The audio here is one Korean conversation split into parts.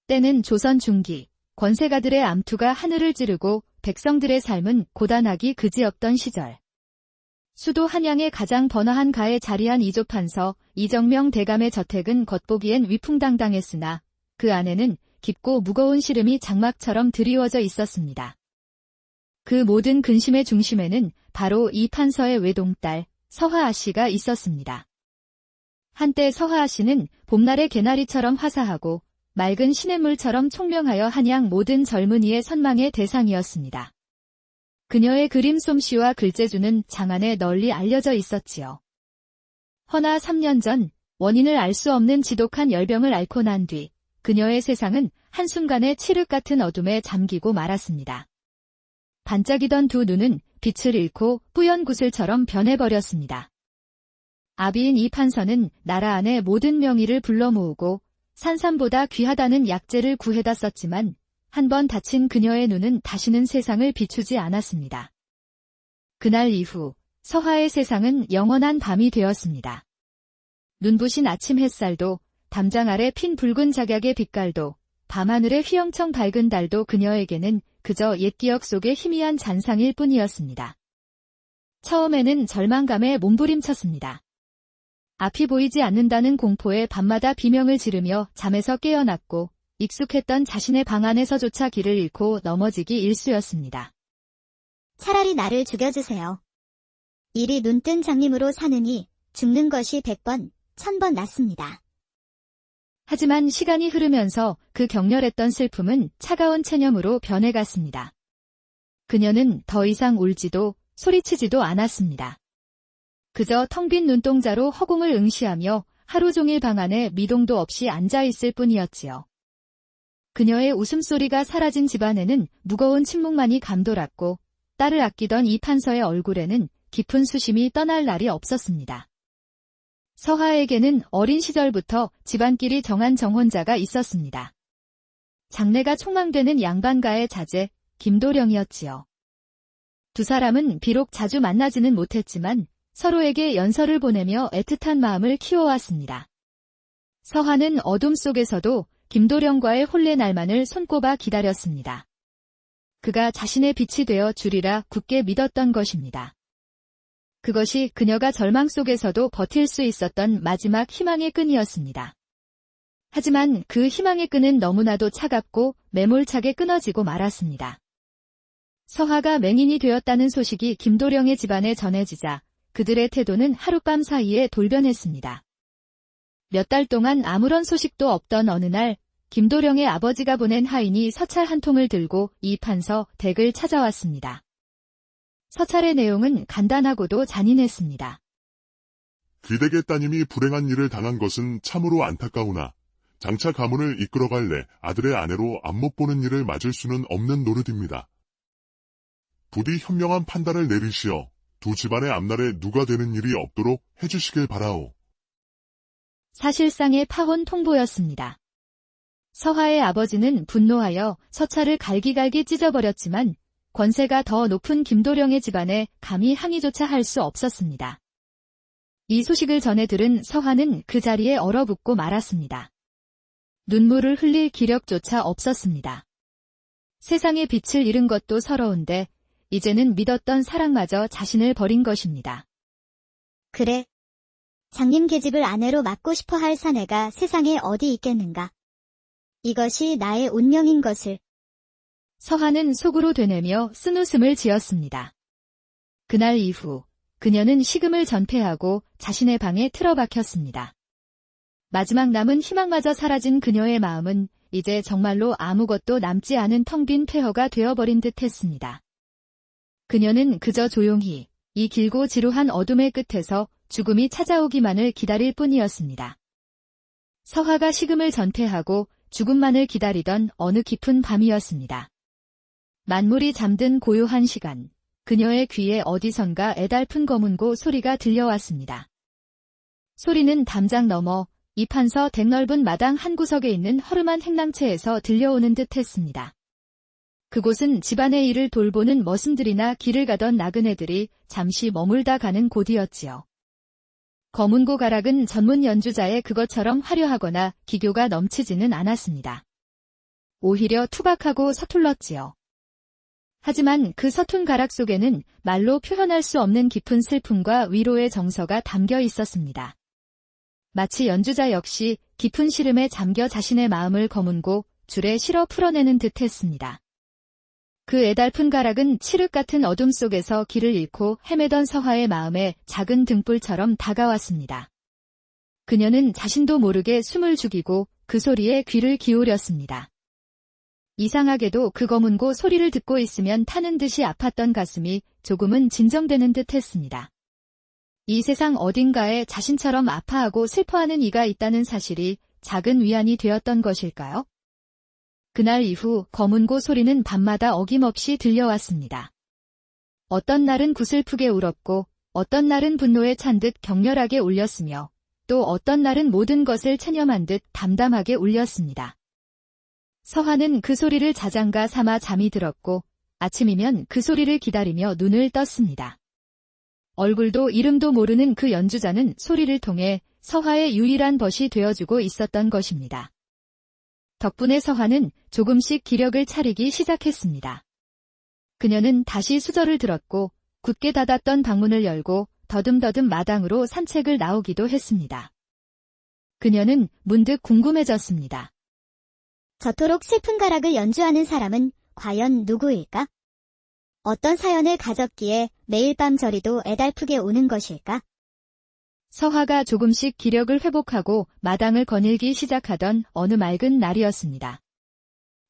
때는 조선 중기, 권세가들의 암투가 하늘을 찌르고 백성들의 삶은 고단하기 그지없던 시절. 수도 한양의 가장 번화한 가에 자리한 이조판서 이정명 대감의 저택은 겉보기엔 위풍당당했으나 그 안에는 깊고 무거운 시름이 장막처럼 드리워져 있었습니다. 그 모든 근심의 중심에는 바로 이 판서의 외동딸 서화아 씨가 있었습니다. 한때 서화아 씨는 봄날의 개나리처럼 화사하고 맑은 시냇물처럼 총명하여 한양 모든 젊은이의 선망의 대상이었습니다. 그녀의 그림 솜씨와 글재주는 장안에 널리 알려져 있었지요. 허나 3년 전 원인을 알 수 없는 지독한 열병을 앓고 난 뒤 그녀의 세상은 한순간에 칠흑 같은 어둠에 잠기고 말았습니다. 반짝이던 두 눈은 빛을 잃고 뿌연 구슬처럼 변해버렸습니다. 아비인 이 판서는 나라 안의 모든 명의를 불러 모으고 산삼보다 귀하다는 약재를 구해다 썼지만 한번 다친 그녀의 눈은 다시는 세상을 비추지 않았습니다. 그날 이후 서화의 세상은 영원한 밤이 되었습니다. 눈부신 아침 햇살도 담장 아래 핀 붉은 작약의 빛깔도 밤하늘의 휘영청 밝은 달도 그녀에게는 그저 옛 기억 속의 희미한 잔상일 뿐이었습니다. 처음에는 절망감에 몸부림쳤습니다. 앞이 보이지 않는다는 공포에 밤마다 비명을 지르며 잠에서 깨어났고 익숙했던 자신의 방 안에서조차 길을 잃고 넘어지기 일쑤였습니다. 차라리 나를 죽여주세요. 이리 눈뜬 장님으로 사느니 죽는 것이 100번, 1000번 낫습니다. 하지만 시간이 흐르면서 그 격렬했던 슬픔은 차가운 체념으로 변해갔습니다. 그녀는 더 이상 울지도 소리치지도 않았습니다. 그저 텅 빈 눈동자로 허공을 응시하며 하루 종일 방 안에 미동도 없이 앉아있을 뿐이었지요. 그녀의 웃음소리가 사라진 집안에는 무거운 침묵만이 감돌았고 딸을 아끼던 이 판서의 얼굴에는 깊은 수심이 떠날 날이 없었습니다. 서화에게는 어린 시절부터 집안끼리 정한 정혼자가 있었습니다. 장래가 촉망되는 양반가의 자제 김도령이었지요. 두 사람은 비록 자주 만나지는 못했지만 서로에게 연서를 보내며 애틋한 마음을 키워왔습니다. 서화는 어둠 속에서도 김도령과의 혼례 날만을 손꼽아 기다렸습니다. 그가 자신의 빛이 되어 주리라 굳게 믿었던 것입니다. 그것이 그녀가 절망 속에서도 버틸 수 있었던 마지막 희망의 끈이었습니다. 하지만 그 희망의 끈은 너무나도 차갑고 매몰차게 끊어지고 말았습니다. 서화가 맹인이 되었다는 소식이 김도령의 집안에 전해지자 그들의 태도는 하룻밤 사이에 돌변했습니다. 몇 달 동안 아무런 소식도 없던 어느 날 김도령의 아버지가 보낸 하인이 서찰 한 통을 들고 이 판서 댁을 찾아왔습니다. 서찰의 내용은 간단하고도 잔인했습니다. 귀댁의 따님이 불행한 일을 당한 것은 참으로 안타까우나 장차 가문을 이끌어갈 아들의 아내로 안못 보는 일을 맞을 수는 없는 노릇입니다. 부디 현명한 판단을 내리시어 두 집안의 앞날에 누가 되는 일이 없도록 해주시길 바라오. 사실상의 파혼 통보였습니다. 서화의 아버지는 분노하여 서찰을 갈기갈기 찢어버렸지만 권세가 더 높은 김도령의 집안에 감히 항의조차 할 수 없었습니다. 이 소식을 전해 들은 서화는 그 자리에 얼어붙고 말았습니다. 눈물을 흘릴 기력조차 없었습니다. 세상의 빛을 잃은 것도 서러운데 이제는 믿었던 사랑마저 자신을 버린 것입니다. 그래. 장님 계집을 아내로 맡고 싶어 할 사내가 세상에 어디 있겠는가. 이것이 나의 운명인 것을. 서화는 속으로 되뇌며 쓴웃음을 지었습니다. 그날 이후 그녀는 식음을 전폐하고 자신의 방에 틀어박혔습니다. 마지막 남은 희망마저 사라진 그녀의 마음은 이제 정말로 아무것도 남지 않은 텅 빈 폐허가 되어버린 듯 했습니다. 그녀는 그저 조용히 이 길고 지루한 어둠의 끝에서 죽음이 찾아오기만을 기다릴 뿐이었습니다. 서화가 식음을 전폐하고 죽음만을 기다리던 어느 깊은 밤이었습니다. 만물이 잠든 고요한 시간, 그녀의 귀에 어디선가 애달픈 검은고 소리가 들려왔습니다. 소리는 담장 너머 이 판서 댁 넓은 마당 한 구석에 있는 허름한 행랑채에서 들려오는 듯 했습니다. 그곳은 집안의 일을 돌보는 머슴들이나 길을 가던 나그네들이 잠시 머물다 가는 곳이었지요. 검은고 가락은 전문 연주자의 그것처럼 화려하거나 기교가 넘치지는 않았습니다. 오히려 투박하고 서툴렀지요. 하지만 그 서툰 가락 속에는 말로 표현할 수 없는 깊은 슬픔과 위로의 정서가 담겨 있었습니다. 마치 연주자 역시 깊은 시름에 잠겨 자신의 마음을 거문고 줄에 실어 풀어내는 듯 했습니다. 그 애달픈 가락은 칠흑 같은 어둠 속에서 길을 잃고 헤매던 서화의 마음에 작은 등불처럼 다가왔습니다. 그녀는 자신도 모르게 숨을 죽이고 그 소리에 귀를 기울였습니다. 이상하게도 그 거문고 소리를 듣고 있으면 타는 듯이 아팠던 가슴이 조금은 진정되는 듯 했습니다. 이 세상 어딘가에 자신처럼 아파하고 슬퍼하는 이가 있다는 사실이 작은 위안이 되었던 것일까요? 그날 이후 거문고 소리는 밤마다 어김없이 들려왔습니다. 어떤 날은 구슬프게 울었고 어떤 날은 분노에 찬 듯 격렬하게 울렸으며 또 어떤 날은 모든 것을 체념한 듯 담담하게 울렸습니다. 서화는 그 소리를 자장가 삼아 잠이 들었고 아침이면 그 소리를 기다리며 눈을 떴습니다. 얼굴도 이름도 모르는 그 연주자는 소리를 통해 서화의 유일한 벗이 되어주고 있었던 것입니다. 덕분에 서화는 조금씩 기력을 차리기 시작했습니다. 그녀는 다시 수저를 들었고 굳게 닫았던 방문을 열고 더듬더듬 마당으로 산책을 나오기도 했습니다. 그녀는 문득 궁금해졌습니다. 저토록 슬픈 가락을 연주하는 사람은 과연 누구일까? 어떤 사연을 가졌기에 매일 밤 저리도 애달프게 우는 것일까? 서화가 조금씩 기력을 회복하고 마당을 거닐기 시작하던 어느 맑은 날이었습니다.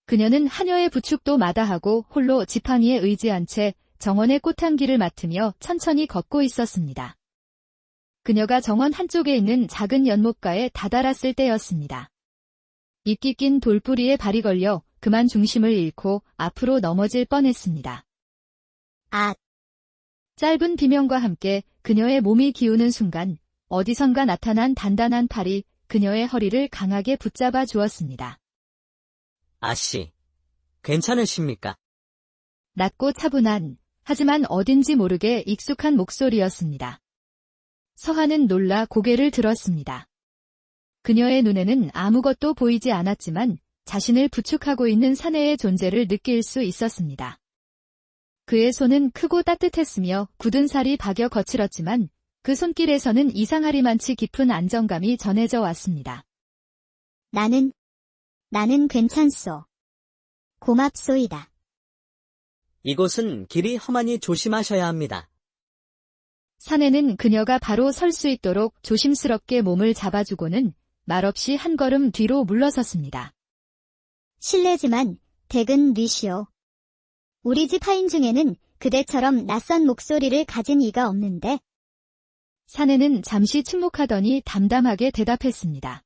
그녀는 하녀의 부축도 마다하고 홀로 지팡이에 의지한 채 정원의 꽃향기를 맡으며 천천히 걷고 있었습니다. 그녀가 정원 한쪽에 있는 작은 연못가에 다다랐을 때였습니다. 이끼 낀 돌뿌리에 발이 걸려 그만 중심을 잃고 앞으로 넘어질 뻔했습니다. 아! 짧은 비명과 함께 그녀의 몸이 기우는 순간 어디선가 나타난 단단한 팔이 그녀의 허리를 강하게 붙잡아 주었습니다. 아씨, 괜찮으십니까? 낮고 차분한, 하지만 어딘지 모르게 익숙한 목소리였습니다. 서화는 놀라 고개를 들었습니다. 그녀의 눈에는 아무것도 보이지 않았지만 자신을 부축하고 있는 사내의 존재를 느낄 수 있었습니다. 그의 손은 크고 따뜻했으며 굳은 살이 박여 거칠었지만 그 손길에서는 이상하리만치 깊은 안정감이 전해져 왔습니다. 나는 괜찮소. 고맙소이다. 이곳은 길이 험하니 조심하셔야 합니다. 사내는 그녀가 바로 설 수 있도록 조심스럽게 몸을 잡아주고는 말없이 한 걸음 뒤로 물러섰습니다. 실례지만 댁은 뉘시오. 우리 집 하인 중에는 그대처럼 낯선 목소리를 가진 이가 없는데. 사내는 잠시 침묵하더니 담담하게 대답했습니다.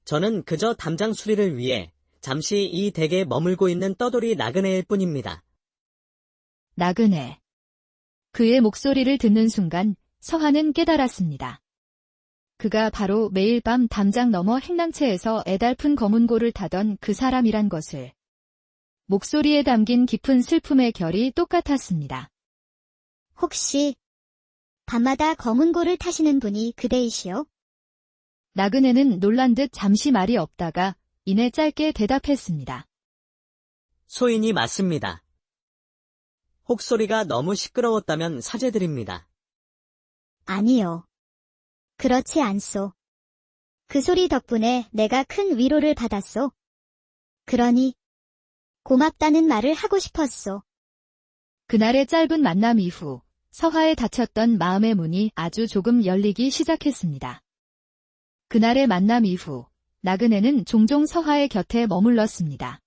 저는 그저 담장 수리를 위해 잠시 이 댁에 머물고 있는 떠돌이 나그네일 뿐입니다. 나그네. 그의 목소리를 듣는 순간 서화는 깨달았습니다. 그가 바로 매일 밤 담장 너머 행랑채에서 애달픈 거문고를 타던 그 사람이란 것을. 목소리에 담긴 깊은 슬픔의 결이 똑같았습니다. 혹시 밤마다 거문고를 타시는 분이 그대이시오? 나그네는 놀란 듯 잠시 말이 없다가 이내 짧게 대답했습니다. 소인이 맞습니다. 혹소리가 너무 시끄러웠다면 사죄드립니다. 아니요. 그렇지 않소. 그 소리 덕분에 내가 큰 위로를 받았소. 그러니 고맙다는 말을 하고 싶었소. 그날의 짧은 만남 이후 서화에 닫혔던 마음의 문이 아주 조금 열리기 시작했습니다. 그날의 만남 이후 나그네는 종종 서화의 곁에 머물렀습니다.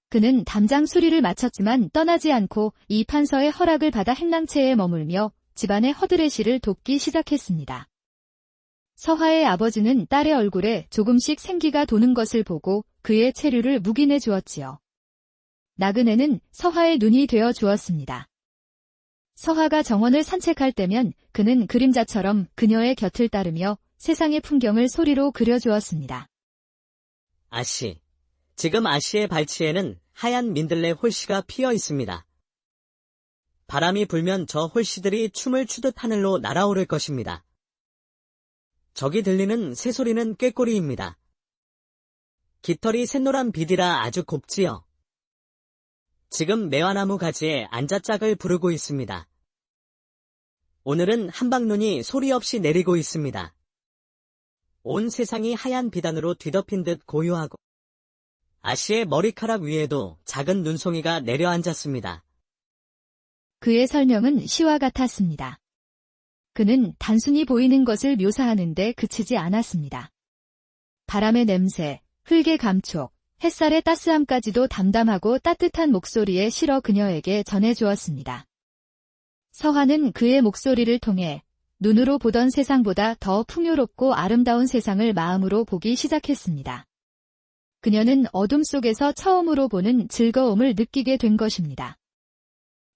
그는 담장 수리를 마쳤지만 떠나지 않고 이 판서의 허락을 받아 행랑채에 머물며 집안의 허드렛일을 돕기 시작했습니다. 서화의 아버지는 딸의 얼굴에 조금씩 생기가 도는 것을 보고 그의 체류를 묵인해 주었지요. 나그네는 서화의 눈이 되어 주었습니다. 서화가 정원을 산책할 때면 그는 그림자처럼 그녀의 곁을 따르며 세상의 풍경을 소리로 그려주었습니다. 아씨, 지금 아씨의 발치에는 하얀 민들레 홀씨가 피어 있습니다. 바람이 불면 저 홀씨들이 춤을 추듯 하늘로 날아오를 것입니다. 저기 들리는 새소리는 꾀꼬리입니다. 깃털이 샛노란 빛이라 아주 곱지요. 지금 매화나무 가지에 앉아 짝을 부르고 있습니다. 오늘은 한방눈이 소리 없이 내리고 있습니다. 온 세상이 하얀 비단으로 뒤덮인 듯 고요하고 아씨의 머리카락 위에도 작은 눈송이가 내려앉았습니다. 그의 설명은 시와 같았습니다. 그는 단순히 보이는 것을 묘사하는데 그치지 않았습니다. 바람의 냄새, 흙의 감촉, 햇살의 따스함까지도 담담하고 따뜻한 목소리에 실어 그녀에게 전해주었습니다. 서화는 그의 목소리를 통해 눈으로 보던 세상보다 더 풍요롭고 아름다운 세상을 마음으로 보기 시작했습니다. 그녀는 어둠 속에서 처음으로 보는 즐거움을 느끼게 된 것입니다.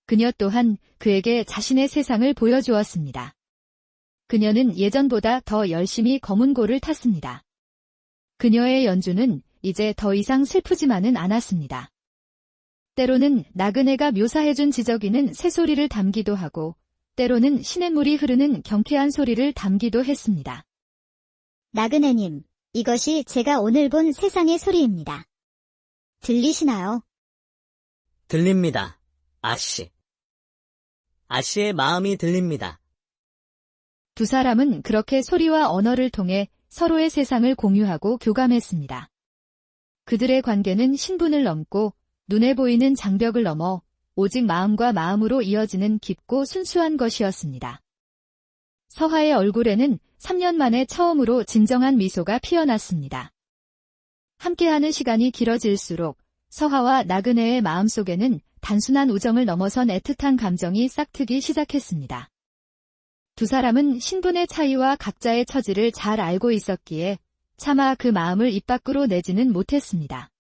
그녀 또한 그에게 자신의 세상을 보여주었습니다. 그녀는 예전보다 더 열심히 검은고를 탔습니다. 그녀의 연주는 이제 더 이상 슬프지만은 않았습니다. 때로는 나그네가 묘사해준 지저귀는 새소리를 담기도 하고 때로는 시냇물이 흐르는 경쾌한 소리를 담기도 했습니다. 나그네님, 이것이 제가 오늘 본 세상의 소리입니다. 들리시나요? 들립니다. 아씨. 아씨의 마음이 들립니다. 두 사람은 그렇게 소리와 언어를 통해 서로의 세상을 공유하고 교감했습니다. 그들의 관계는 신분을 넘고 눈에 보이는 장벽을 넘어 오직 마음과 마음으로 이어지는 깊고 순수한 것이었습니다. 서화의 얼굴에는 3년 만에 처음으로 진정한 미소가 피어났습니다. 함께하는 시간이 길어질수록 서화와 나그네의 마음속에는 단순한 우정을 넘어선 애틋한 감정이 싹트기 시작했습니다. 두 사람은 신분의 차이와 각자의 처지를 잘 알고 있었기에 차마 그 마음을 입 밖으로 내지는 못했습니다.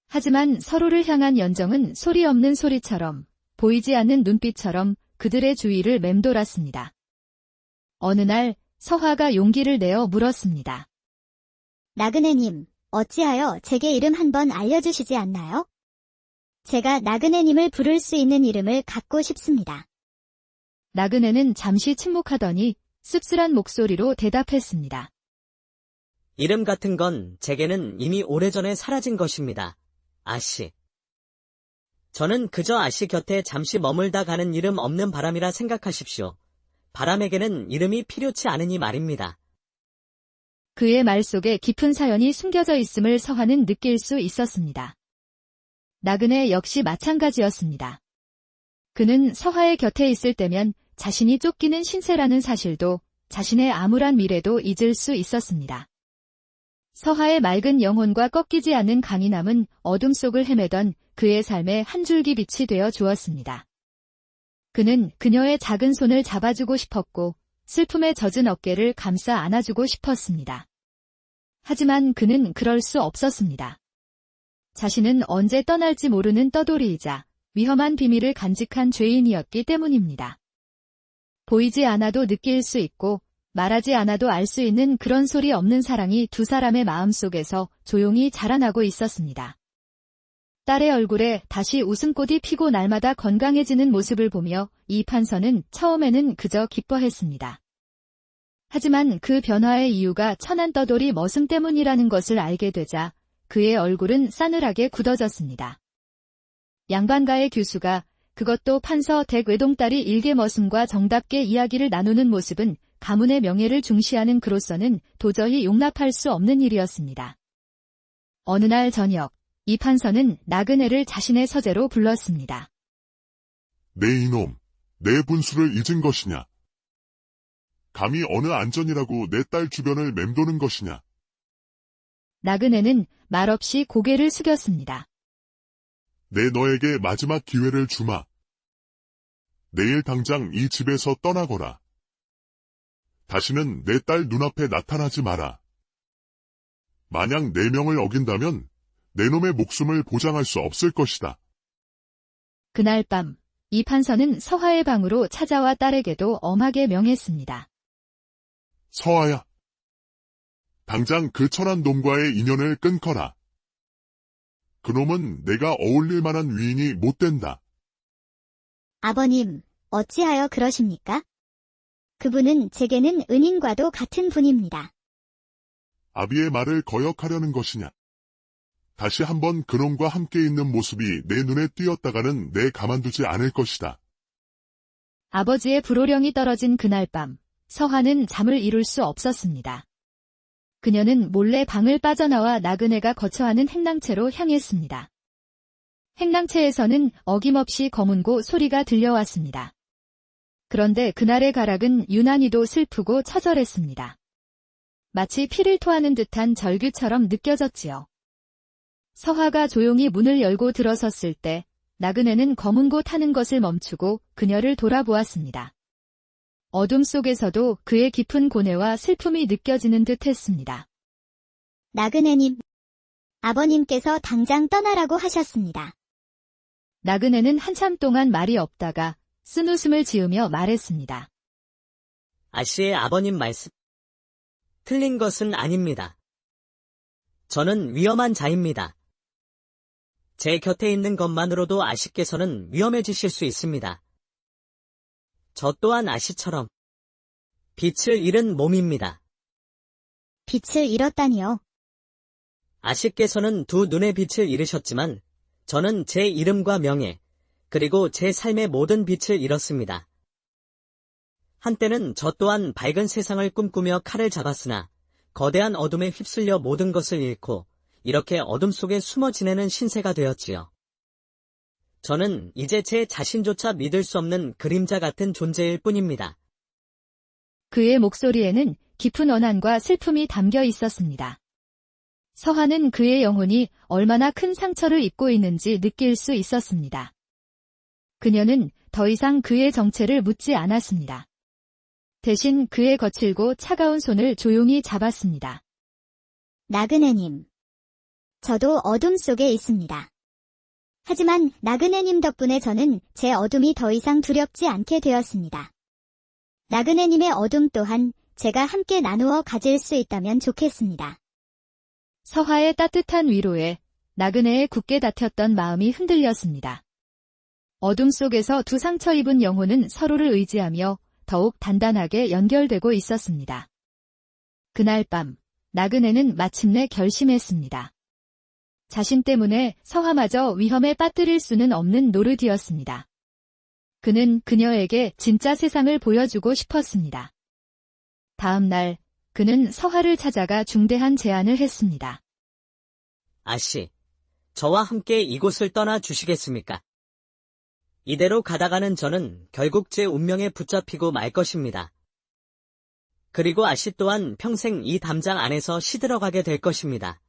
하지만 서로를 향한 연정은 소리 없는 소리처럼, 보이지 않는 눈빛처럼 그들의 주위를 맴돌았습니다. 어느 날 서화가 용기를 내어 물었습니다. 나그네님, 어찌하여 제게 이름 한번 알려주시지 않나요? 제가 나그네님을 부를 수 있는 이름을 갖고 싶습니다. 나그네는 잠시 침묵하더니 씁쓸한 목소리로 대답했습니다. 이름 같은 건 제게는 이미 오래전에 사라진 것입니다. 아씨. 저는 그저 아씨 곁에 잠시 머물다 가는 이름 없는 바람이라 생각하십시오. 바람에게는 이름이 필요치 않으니 말입니다. 그의 말 속에 깊은 사연이 숨겨져 있음을 서화는 느낄 수 있었습니다. 나그네 역시 마찬가지였습니다. 그는 서화의 곁에 있을 때면 자신이 쫓기는 신세라는 사실도 자신의 암울한 미래도 잊을 수 있었습니다. 서화의 맑은 영혼과 꺾이지 않는 강인함은 어둠 속을 헤매던 그의 삶에 한 줄기 빛이 되어 주었습니다. 그는 그녀의 작은 손을 잡아주고 싶었고 슬픔에 젖은 어깨를 감싸 안아주고 싶었습니다. 하지만 그는 그럴 수 없었습니다. 자신은 언제 떠날지 모르는 떠돌이이자 위험한 비밀을 간직한 죄인이었기 때문입니다. 보이지 않아도 느낄 수 있고 말하지 않아도 알 수 있는 그런 소리 없는 사랑이 두 사람의 마음속에서 조용히 자라나고 있었습니다. 딸의 얼굴에 다시 웃음꽃이 피고 날마다 건강해지는 모습을 보며 이 판서는 처음에는 그저 기뻐했습니다. 하지만 그 변화의 이유가 천한 떠돌이 머슴 때문이라는 것을 알게 되자 그의 얼굴은 싸늘하게 굳어졌습니다. 양반가의 교수가 그것도 판서 댁 외동딸이 일개 머슴과 정답게 이야기를 나누는 모습은 가문의 명예를 중시하는 그로서는 도저히 용납할 수 없는 일이었습니다. 어느 날 저녁, 이 판서는 나그네를 자신의 서재로 불렀습니다. 내 이놈, 내 분수를 잊은 것이냐? 감히 어느 안전이라고 내 딸 주변을 맴도는 것이냐? 나그네는 말없이 고개를 숙였습니다. 내 너에게 마지막 기회를 주마. 내일 당장 이 집에서 떠나거라. 다시는 내 딸 눈앞에 나타나지 마라. 만약 내 명을 어긴다면 내 놈의 목숨을 보장할 수 없을 것이다. 그날 밤, 이 판서는 서화의 방으로 찾아와 딸에게도 엄하게 명했습니다. 서화야. 당장 그 천한 놈과의 인연을 끊거라. 그놈은 내가 어울릴 만한 위인이 못 된다. 아버님, 어찌하여 그러십니까? 그분은 제게는 은인과도 같은 분입니다. 아비의 말을 거역하려는 것이냐? 다시 한번 그놈과 함께 있는 모습이 내 눈에 띄었다가는 내 가만두지 않을 것이다. 아버지의 불호령이 떨어진 그날 밤, 서화는 잠을 이룰 수 없었습니다. 그녀는 몰래 방을 빠져나와 나그네가 거처하는 행랑채로 향했습니다. 행랑채에서는 어김없이 검은고 소리가 들려왔습니다. 그런데 그날의 가락은 유난히도 슬프고 처절했습니다. 마치 피를 토하는 듯한 절규처럼 느껴졌지요. 서화가 조용히 문을 열고 들어섰을 때 나그네는 검은고 타는 것을 멈추고 그녀를 돌아보았습니다. 어둠 속에서도 그의 깊은 고뇌와 슬픔이 느껴지는 듯 했습니다. 나그네님, 아버님께서 당장 떠나라고 하셨습니다. 나그네는 한참 동안 말이 없다가 쓴웃음을 지으며 말했습니다. 아씨의 아버님 말씀. 틀린 것은 아닙니다. 저는 위험한 자입니다. 제 곁에 있는 것만으로도 아씨께서는 위험해지실 수 있습니다. 저 또한 아씨처럼 빛을 잃은 몸입니다. 빛을 잃었다니요. 아씨께서는 두 눈의 빛을 잃으셨지만 저는 제 이름과 명예, 그리고 제 삶의 모든 빛을 잃었습니다. 한때는 저 또한 밝은 세상을 꿈꾸며 칼을 잡았으나 거대한 어둠에 휩쓸려 모든 것을 잃고 이렇게 어둠 속에 숨어 지내는 신세가 되었지요. 저는 이제 제 자신조차 믿을 수 없는 그림자 같은 존재일 뿐입니다. 그의 목소리에는 깊은 원한과 슬픔이 담겨 있었습니다. 서화는 그의 영혼이 얼마나 큰 상처를 입고 있는지 느낄 수 있었습니다. 그녀는 더 이상 그의 정체를 묻지 않았습니다. 대신 그의 거칠고 차가운 손을 조용히 잡았습니다. 나그네님. 저도 어둠 속에 있습니다. 하지만 나그네님 덕분에 저는 제 어둠이 더 이상 두렵지 않게 되었습니다. 나그네님의 어둠 또한 제가 함께 나누어 가질 수 있다면 좋겠습니다. 서화의 따뜻한 위로에 나그네의 굳게 닫혔던 마음이 흔들렸습니다. 어둠 속에서 두 상처 입은 영혼은 서로를 의지하며 더욱 단단하게 연결되고 있었습니다. 그날 밤, 나그네는 마침내 결심했습니다. 자신 때문에 서화마저 위험에 빠뜨릴 수는 없는 노릇이었습니다. 그는 그녀에게 진짜 세상을 보여주고 싶었습니다. 다음 날, 그는 서화를 찾아가 중대한 제안을 했습니다. 아씨, 저와 함께 이곳을 떠나 주시겠습니까? 이대로 가다가는 저는 결국 제 운명에 붙잡히고 말 것입니다. 그리고 아씨 또한 평생 이 담장 안에서 시들어가게 될 것입니다.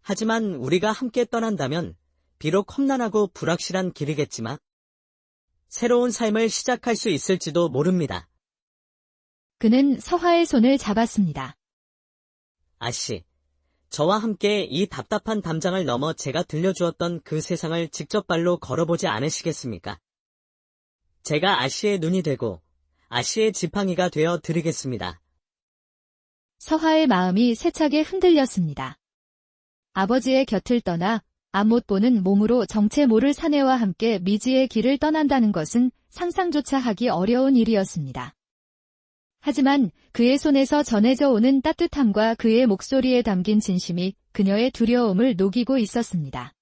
하지만 우리가 함께 떠난다면 비록 험난하고 불확실한 길이겠지만 새로운 삶을 시작할 수 있을지도 모릅니다. 그는 서화의 손을 잡았습니다. 아씨, 저와 함께 이 답답한 담장을 넘어 제가 들려주었던 그 세상을 직접 발로 걸어보지 않으시겠습니까? 제가 아씨의 눈이 되고 아씨의 지팡이가 되어 드리겠습니다. 서화의 마음이 세차게 흔들렸습니다. 아버지의 곁을 떠나 앞 못 보는 몸으로 정체 모를 사내와 함께 미지의 길을 떠난다는 것은 상상조차 하기 어려운 일이었습니다. 하지만 그의 손에서 전해져 오는 따뜻함과 그의 목소리에 담긴 진심이 그녀의 두려움을 녹이고 있었습니다.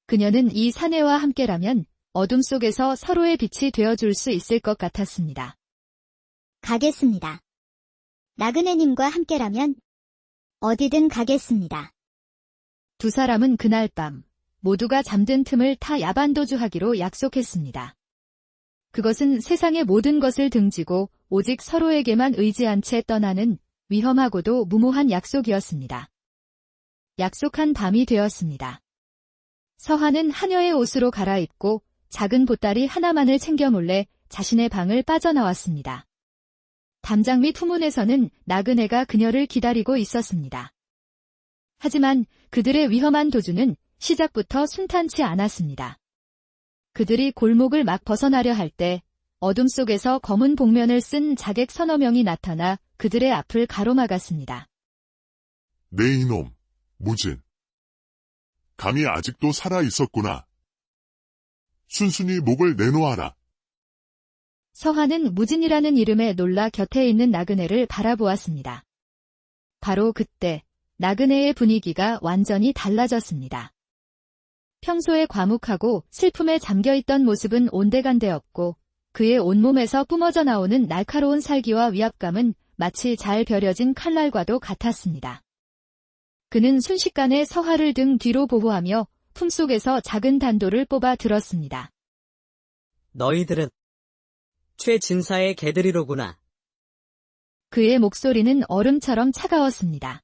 그녀는 이 사내와 함께라면 어둠 속에서 서로의 빛이 되어줄 수 있을 것 같았습니다. 가겠습니다. 나그네님과 함께라면 어디든 가겠습니다. 두 사람은 그날 밤 모두가 잠든 틈을 타 야반도주하기로 약속했습니다. 그것은 세상의 모든 것을 등지고 오직 서로에게만 의지한 채 떠나는 위험하고도 무모한 약속이었습니다. 약속한 밤이 되었습니다. 서화는 하녀의 옷으로 갈아입고 작은 보따리 하나만을 챙겨 몰래 자신의 방을 빠져나왔습니다. 담장 밑 후문에서는 나그네가 그녀를 기다리고 있었습니다. 하지만 그들의 위험한 도주는 시작부터 순탄치 않았습니다. 그들이 골목을 막 벗어나려 할 때 어둠 속에서 검은 복면을 쓴 자객 서너 명이 나타나 그들의 앞을 가로막았습니다. 네 이놈, 무진. 감히 아직도 살아 있었구나. 순순히 목을 내놓아라. 서화는 무진이라는 이름에 놀라 곁에 있는 나그네를 바라보았습니다. 바로 그때 나그네의 분위기가 완전히 달라졌습니다. 평소에 과묵하고 슬픔에 잠겨있던 모습은 온데간데없고 그의 온몸에서 뿜어져 나오는 날카로운 살기와 위압감은 마치 잘 벼려진 칼날과도 같았습니다. 그는 순식간에 서화를 등 뒤로 보호하며 품속에서 작은 단도를 뽑아 들었습니다. 너희들은 최진사의 개들이로구나. 그의 목소리는 얼음처럼 차가웠습니다.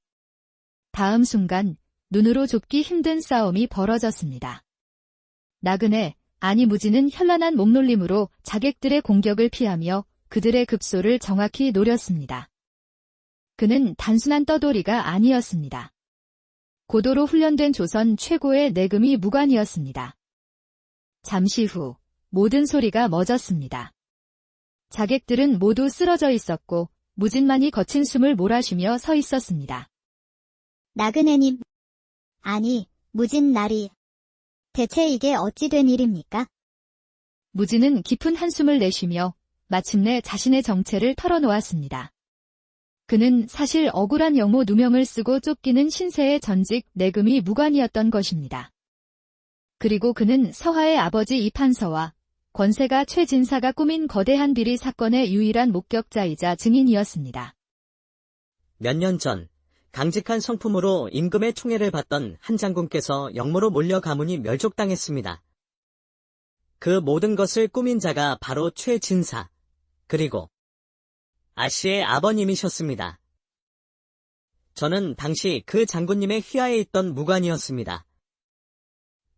다음 순간 눈으로 좁기 힘든 싸움이 벌어졌습니다. 나그네, 아니 무지는 현란한 몸놀림으로 자객들의 공격을 피하며 그들의 급소를 정확히 노렸습니다. 그는 단순한 떠돌이가 아니었습니다. 고도로 훈련된 조선 최고의 내금이 무관이었습니다. 잠시 후 모든 소리가 멎었습니다. 자객들은 모두 쓰러져 있었고 무진만이 거친 숨을 몰아쉬며 서 있었습니다. 나그네님. 아니, 무진 나리. 대체 이게 어찌 된 일입니까? 무진은 깊은 한숨을 내쉬며 마침내 자신의 정체를 털어놓았습니다. 그는 사실 억울한 영모 누명을 쓰고 쫓기는 신세의 전직 내금이 무관이었던 것입니다. 그리고 그는 서화의 아버지 이판서와 권세가 최진사가 꾸민 거대한 비리 사건의 유일한 목격자이자 증인이었습니다. 몇 년 전 강직한 성품으로 임금의 총애를 받던 한 장군께서 역모로 몰려 가문이 멸족당했습니다. 그 모든 것을 꾸민 자가 바로 최진사, 그리고 아씨의 아버님이셨습니다. 저는 당시 그 장군님의 휘하에 있던 무관이었습니다.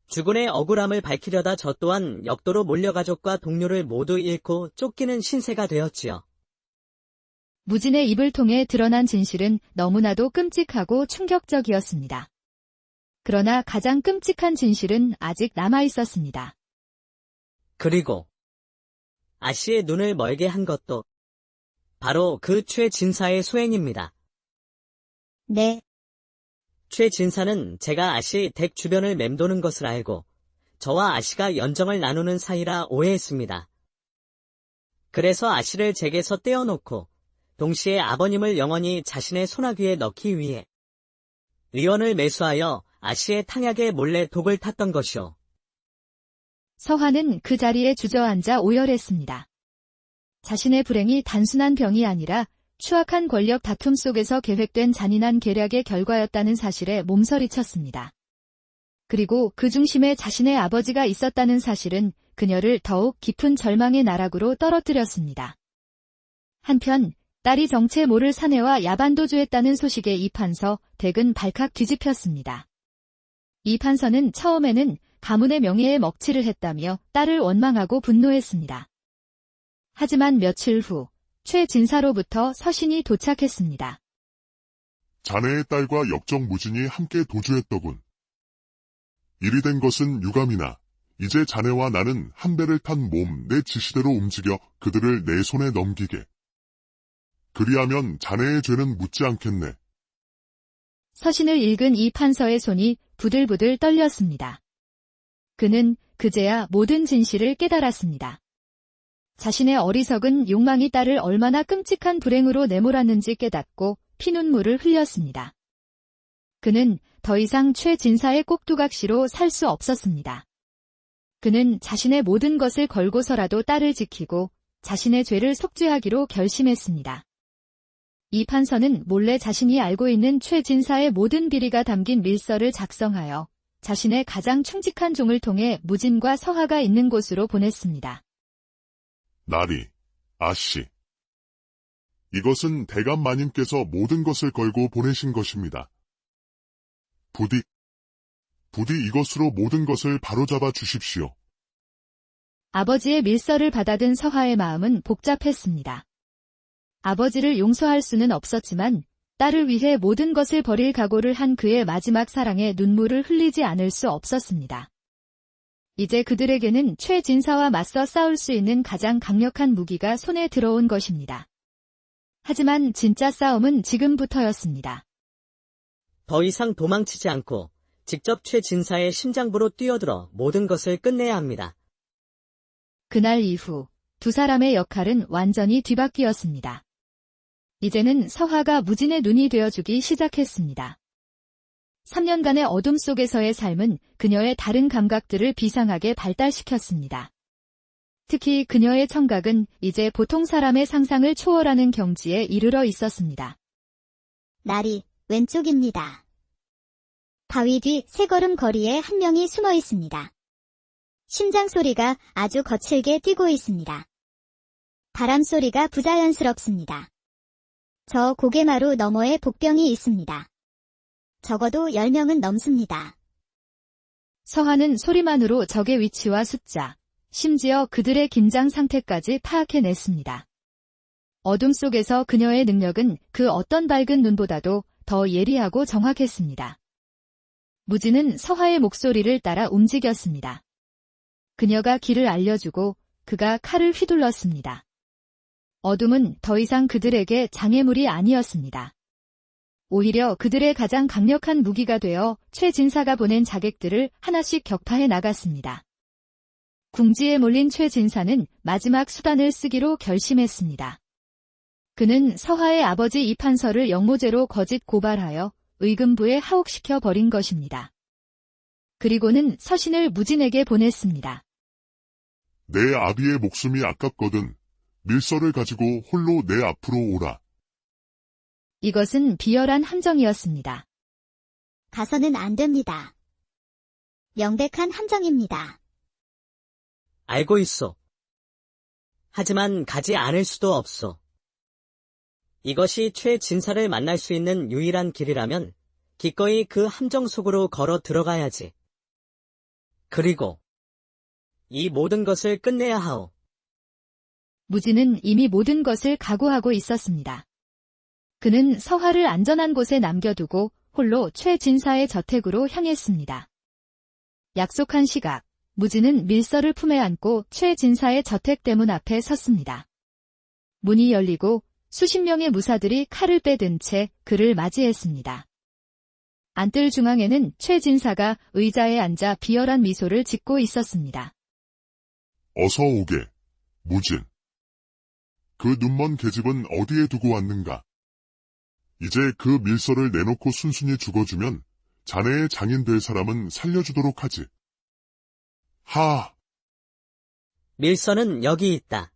주군의 억울함을 밝히려다 저 또한 역도로 몰려 가족과 동료를 모두 잃고 쫓기는 신세가 되었지요. 무진의 입을 통해 드러난 진실은 너무나도 끔찍하고 충격적이었습니다. 그러나 가장 끔찍한 진실은 아직 남아있었습니다. 그리고 아씨의 눈을 멀게 한 것도 바로 그 최진사의 소행입니다. 네. 최진사는 제가 아씨 댁 주변을 맴도는 것을 알고 저와 아씨가 연정을 나누는 사이라 오해했습니다. 그래서 아씨를 제게서 떼어놓고 동시에 아버님을 영원히 자신의 소나귀에 넣기 위해 의원을 매수하여 아씨의 탕약에 몰래 독을 탔던 것이오. 서화는 그 자리에 주저앉아 오열했습니다. 자신의 불행이 단순한 병이 아니라 추악한 권력 다툼 속에서 계획된 잔인한 계략의 결과였다는 사실에 몸서리쳤습니다. 그리고 그 중심에 자신의 아버지가 있었다는 사실은 그녀를 더욱 깊은 절망의 나락으로 떨어뜨렸습니다. 한편 딸이 정체 모를 사내와 야반도주했다는 소식에 이판서 댁은 발칵 뒤집혔습니다. 이판서는 처음에는 가문의 명예에 먹칠을 했다며 딸을 원망하고 분노했습니다. 하지만 며칠 후 최진사로부터 서신이 도착했습니다. 자네의 딸과 역적무진이 함께 도주했더군. 일이 된 것은 유감이나 이제 자네와 나는 한 배를 탄 몸 내 지시대로 움직여 그들을 내 손에 넘기게. 그리하면 자네의 죄는 묻지 않겠네. 서신을 읽은 이판서의 손이 부들부들 떨렸습니다. 그는 그제야 모든 진실을 깨달았습니다. 자신의 어리석은 욕망이 딸을 얼마나 끔찍한 불행으로 내몰았는지 깨닫고 피눈물을 흘렸습니다. 그는 더 이상 최진사의 꼭두각시로 살 수 없었습니다. 그는 자신의 모든 것을 걸고서라도 딸을 지키고 자신의 죄를 속죄하기로 결심했습니다. 이판서는 몰래 자신이 알고 있는 최진사의 모든 비리가 담긴 밀서를 작성하여 자신의 가장 충직한 종을 통해 무진과 서화가 있는 곳으로 보냈습니다. 나리, 아씨. 이것은 대감 마님께서 모든 것을 걸고 보내신 것입니다. 부디 이것으로 모든 것을 바로잡아 주십시오. 아버지의 밀서를 받아든 서화의 마음은 복잡했습니다. 아버지를 용서할 수는 없었지만 딸을 위해 모든 것을 버릴 각오를 한 그의 마지막 사랑에 눈물을 흘리지 않을 수 없었습니다. 이제 그들에게는 최진사와 맞서 싸울 수 있는 가장 강력한 무기가 손에 들어온 것입니다. 하지만 진짜 싸움은 지금부터였습니다. 더 이상 도망치지 않고 직접 최진사의 심장부로 뛰어들어 모든 것을 끝내야 합니다. 그날 이후 두 사람의 역할은 완전히 뒤바뀌었습니다. 이제는 서화가 무진의 눈이 되어주기 시작했습니다. 3년간의 어둠 속에서의 삶은 그녀의 다른 감각들을 비상하게 발달시켰습니다. 특히 그녀의 청각은 이제 보통 사람의 상상을 초월하는 경지에 이르러 있었습니다. 날이 왼쪽입니다. 바위 뒤 3걸음 거리에 한 명이 숨어 있습니다. 심장 소리가 아주 거칠게 뛰고 있습니다. 바람 소리가 부자연스럽습니다. 저 고개마루 너머에 복병이 있습니다. 적어도 10명은 넘습니다. 서한은 소리만으로 적의 위치와 숫자, 심지어 그들의 긴장 상태까지 파악해냈습니다. 어둠 속에서 그녀의 능력은 그 어떤 밝은 눈보다도 더 예리하고 정확했습니다. 무진은 서하의 목소리를 따라 움직였습니다. 그녀가 길을 알려주고 그가 칼을 휘둘렀습니다. 어둠은 더 이상 그들에게 장애물이 아니었습니다. 오히려 그들의 가장 강력한 무기가 되어 최 진사가 보낸 자객들을 하나씩 격파해 나갔습니다. 궁지에 몰린 최 진사는 마지막 수단을 쓰기로 결심했습니다. 그는 서하의 아버지 이판서를 영모죄로 거짓 고발하여 의금부에 하옥시켜 버린 것입니다. 그리고는 서신을 무진에게 보냈습니다. 내 아비의 목숨이 아깝거든 밀서를 가지고 홀로 내 앞으로 오라. 이것은 비열한 함정이었습니다. 가서는 안 됩니다. 명백한 함정입니다. 알고 있어. 하지만 가지 않을 수도 없어. 이것이 최 진사를 만날 수 있는 유일한 길이라면 기꺼이 그 함정 속으로 걸어 들어가야지. 그리고 이 모든 것을 끝내야 하오. 무진은 이미 모든 것을 각오하고 있었습니다. 그는 서하를 안전한 곳에 남겨두고 홀로 최 진사의 저택으로 향했습니다. 약속한 시각, 무진은 밀서를 품에 안고 최 진사의 저택 대문 앞에 섰습니다. 문이 열리고 수십 명의 무사들이 칼을 빼든 채 그를 맞이했습니다. 안뜰 중앙에는 최 진사가 의자에 앉아 비열한 미소를 짓고 있었습니다. 어서 오게, 무진. 그 눈먼 계집은 어디에 두고 왔는가? 이제 그 밀서를 내놓고 순순히 죽어주면 자네의 장인 될 사람은 살려주도록 하지. 하! 밀서는 여기 있다.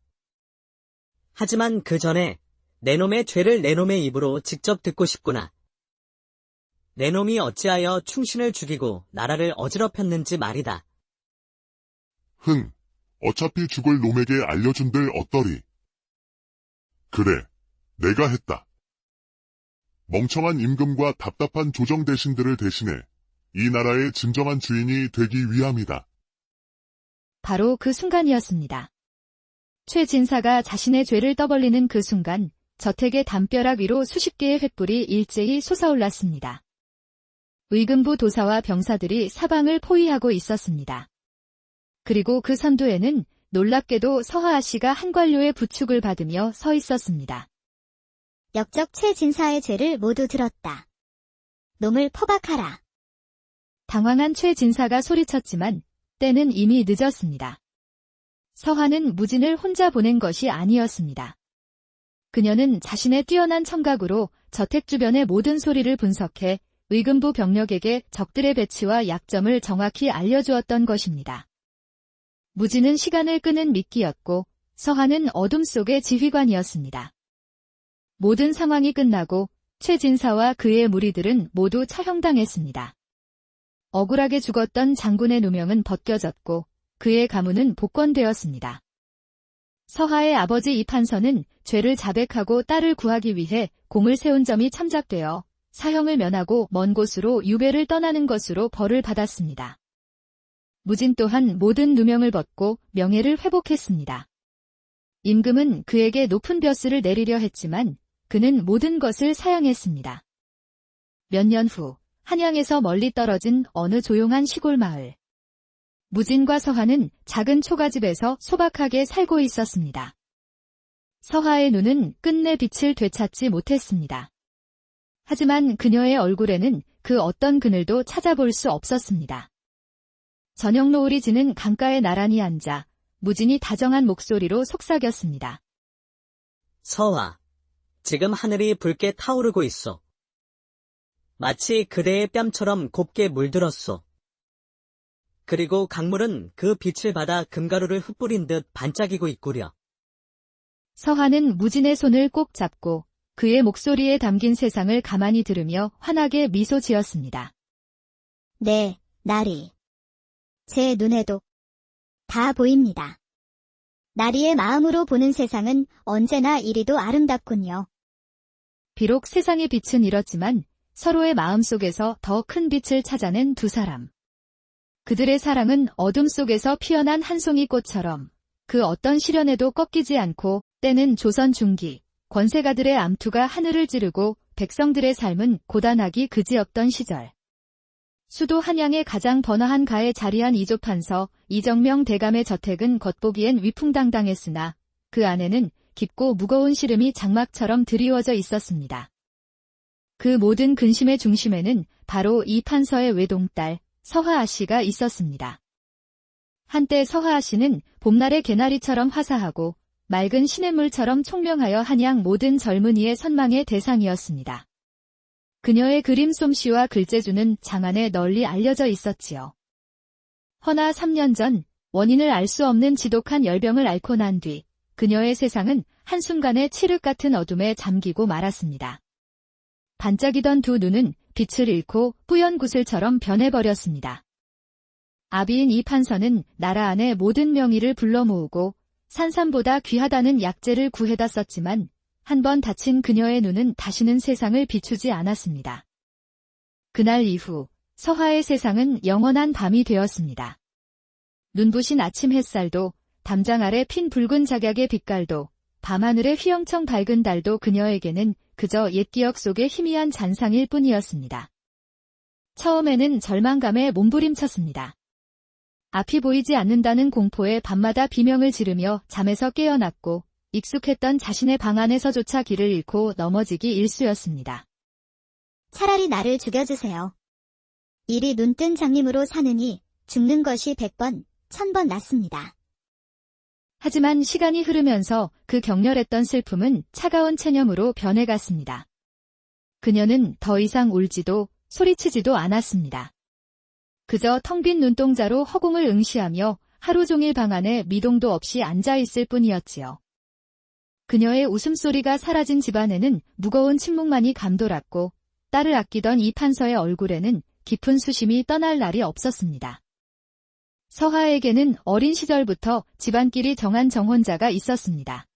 하지만 그 전에 내 놈의 죄를 내 놈의 입으로 직접 듣고 싶구나. 내 놈이 어찌하여 충신을 죽이고 나라를 어지럽혔는지 말이다. 흥, 어차피 죽을 놈에게 알려준들 어떠리. 그래, 내가 했다. 멍청한 임금과 답답한 조정 대신들을 대신해 이 나라의 진정한 주인이 되기 위함이다. 바로 그 순간이었습니다. 최 진사가 자신의 죄를 떠벌리는 그 순간 저택의 담벼락 위로 수십 개의 횃불이 일제히 솟아올랐습니다. 의금부 도사와 병사들이 사방을 포위하고 있었습니다. 그리고 그 선두에는 놀랍게도 서하아 씨가 한 관료의 부축을 받으며 서 있었습니다. 역적 최 진사의 죄를 모두 들었다. 놈을 포박하라. 당황한 최 진사가 소리쳤지만 때는 이미 늦었습니다. 서하는 무진을 혼자 보낸 것이 아니었습니다. 그녀는 자신의 뛰어난 청각으로 저택 주변의 모든 소리를 분석해 의금부 병력에게 적들의 배치와 약점을 정확히 알려주었던 것입니다. 무진은 시간을 끄는 미끼였고 서하는 어둠 속의 지휘관이었습니다. 모든 상황이 끝나고 최 진사와 그의 무리들은 모두 처형당했습니다. 억울하게 죽었던 장군의 누명은 벗겨졌고 그의 가문은 복권되었습니다. 서하의 아버지 이판서는 죄를 자백하고 딸을 구하기 위해 공을 세운 점이 참작되어 사형을 면하고 먼 곳으로 유배를 떠나는 것으로 벌을 받았습니다. 무진 또한 모든 누명을 벗고 명예를 회복했습니다. 임금은 그에게 높은 벼슬을 내리려 했지만 그는 모든 것을 사양했습니다. 몇 년 후 한양에서 멀리 떨어진 어느 조용한 시골 마을. 무진과 서하는 작은 초가집에서 소박하게 살고 있었습니다. 서하의 눈은 끝내 빛을 되찾지 못했습니다. 하지만 그녀의 얼굴에는 그 어떤 그늘도 찾아볼 수 없었습니다. 저녁 노을이 지는 강가에 나란히 앉아 무진이 다정한 목소리로 속삭였습니다. 서하, 지금 하늘이 붉게 타오르고 있어. 마치 그대의 뺨처럼 곱게 물들었소. 그리고 강물은 그 빛을 받아 금가루를 흩뿌린 듯 반짝이고 있구려. 서하는 무진의 손을 꼭 잡고 그의 목소리에 담긴 세상을 가만히 들으며 환하게 미소 지었습니다. 네, 나리. 제 눈에도 다 보입니다. 나리의 마음으로 보는 세상은 언제나 이리도 아름답군요. 비록 세상의 빛은 잃었지만 서로의 마음속에서 더 큰 빛을 찾아낸 두 사람. 그들의 사랑은 어둠 속에서 피어난 한 송이 꽃처럼 그 어떤 시련에도 꺾이지 않고 때는 조선 중기 권세가들의 암투가 하늘을 찌르고 백성들의 삶은 고단하기 그지없던 시절. 수도 한양의 가장 번화한 가에 자리한 이조판서 이정명 대감의 저택은 겉보기엔 위풍당당했으나 그 안에는 깊고 무거운 시름이 장막처럼 드리워져 있었습니다. 그 모든 근심의 중심에는 바로 이 판서의 외동딸 서하아 씨가 있었습니다. 한때 서하아 씨는 봄날의 개나리처럼 화사하고 맑은 시냇물처럼 총명하여 한양 모든 젊은이의 선망의 대상이었습니다. 그녀의 그림 솜씨와 글재주는 장안에 널리 알려져 있었지요. 허나 3년 전 원인을 알 수 없는 지독한 열병을 앓고 난 뒤 그녀의 세상은 한순간에 칠흑 같은 어둠에 잠기고 말았습니다. 반짝이던 두 눈은 빛을 잃고 뿌연 구슬처럼 변해버렸습니다. 아비인 이 판서는 나라 안의 모든 명의를 불러 모으고 산삼보다 귀하다는 약재를 구해다 썼지만 한 번 다친 그녀의 눈은 다시는 세상을 비추지 않았습니다. 그날 이후 서하의 세상은 영원한 밤이 되었습니다. 눈부신 아침 햇살도 담장 아래 핀 붉은 작약의 빛깔도 밤하늘의 휘영청 밝은 달도 그녀에게는 그저 옛 기억 속의 희미한 잔상일 뿐이었습니다. 처음에는 절망감에 몸부림쳤습니다. 앞이 보이지 않는다는 공포에 밤마다 비명을 지르며 잠에서 깨어났고 익숙했던 자신의 방 안에서조차 길을 잃고 넘어지기 일쑤였습니다. 차라리 나를 죽여주세요. 이리 눈뜬 장님으로 사느니 죽는 것이 100번, 1000번 낫습니다. 하지만 시간이 흐르면서 그 격렬했던 슬픔은 차가운 체념으로 변해갔습니다. 그녀는 더 이상 울지도 소리치지도 않았습니다. 그저 텅 빈 눈동자로 허공을 응시하며 하루 종일 방 안에 미동도 없이 앉아있을 뿐이었지요. 그녀의 웃음소리가 사라진 집안에는 무거운 침묵만이 감돌았고 딸을 아끼던 이 판서의 얼굴에는 깊은 수심이 떠날 날이 없었습니다. 서하에게는 어린 시절부터 집안끼리 정한 정혼자가 있었습니다.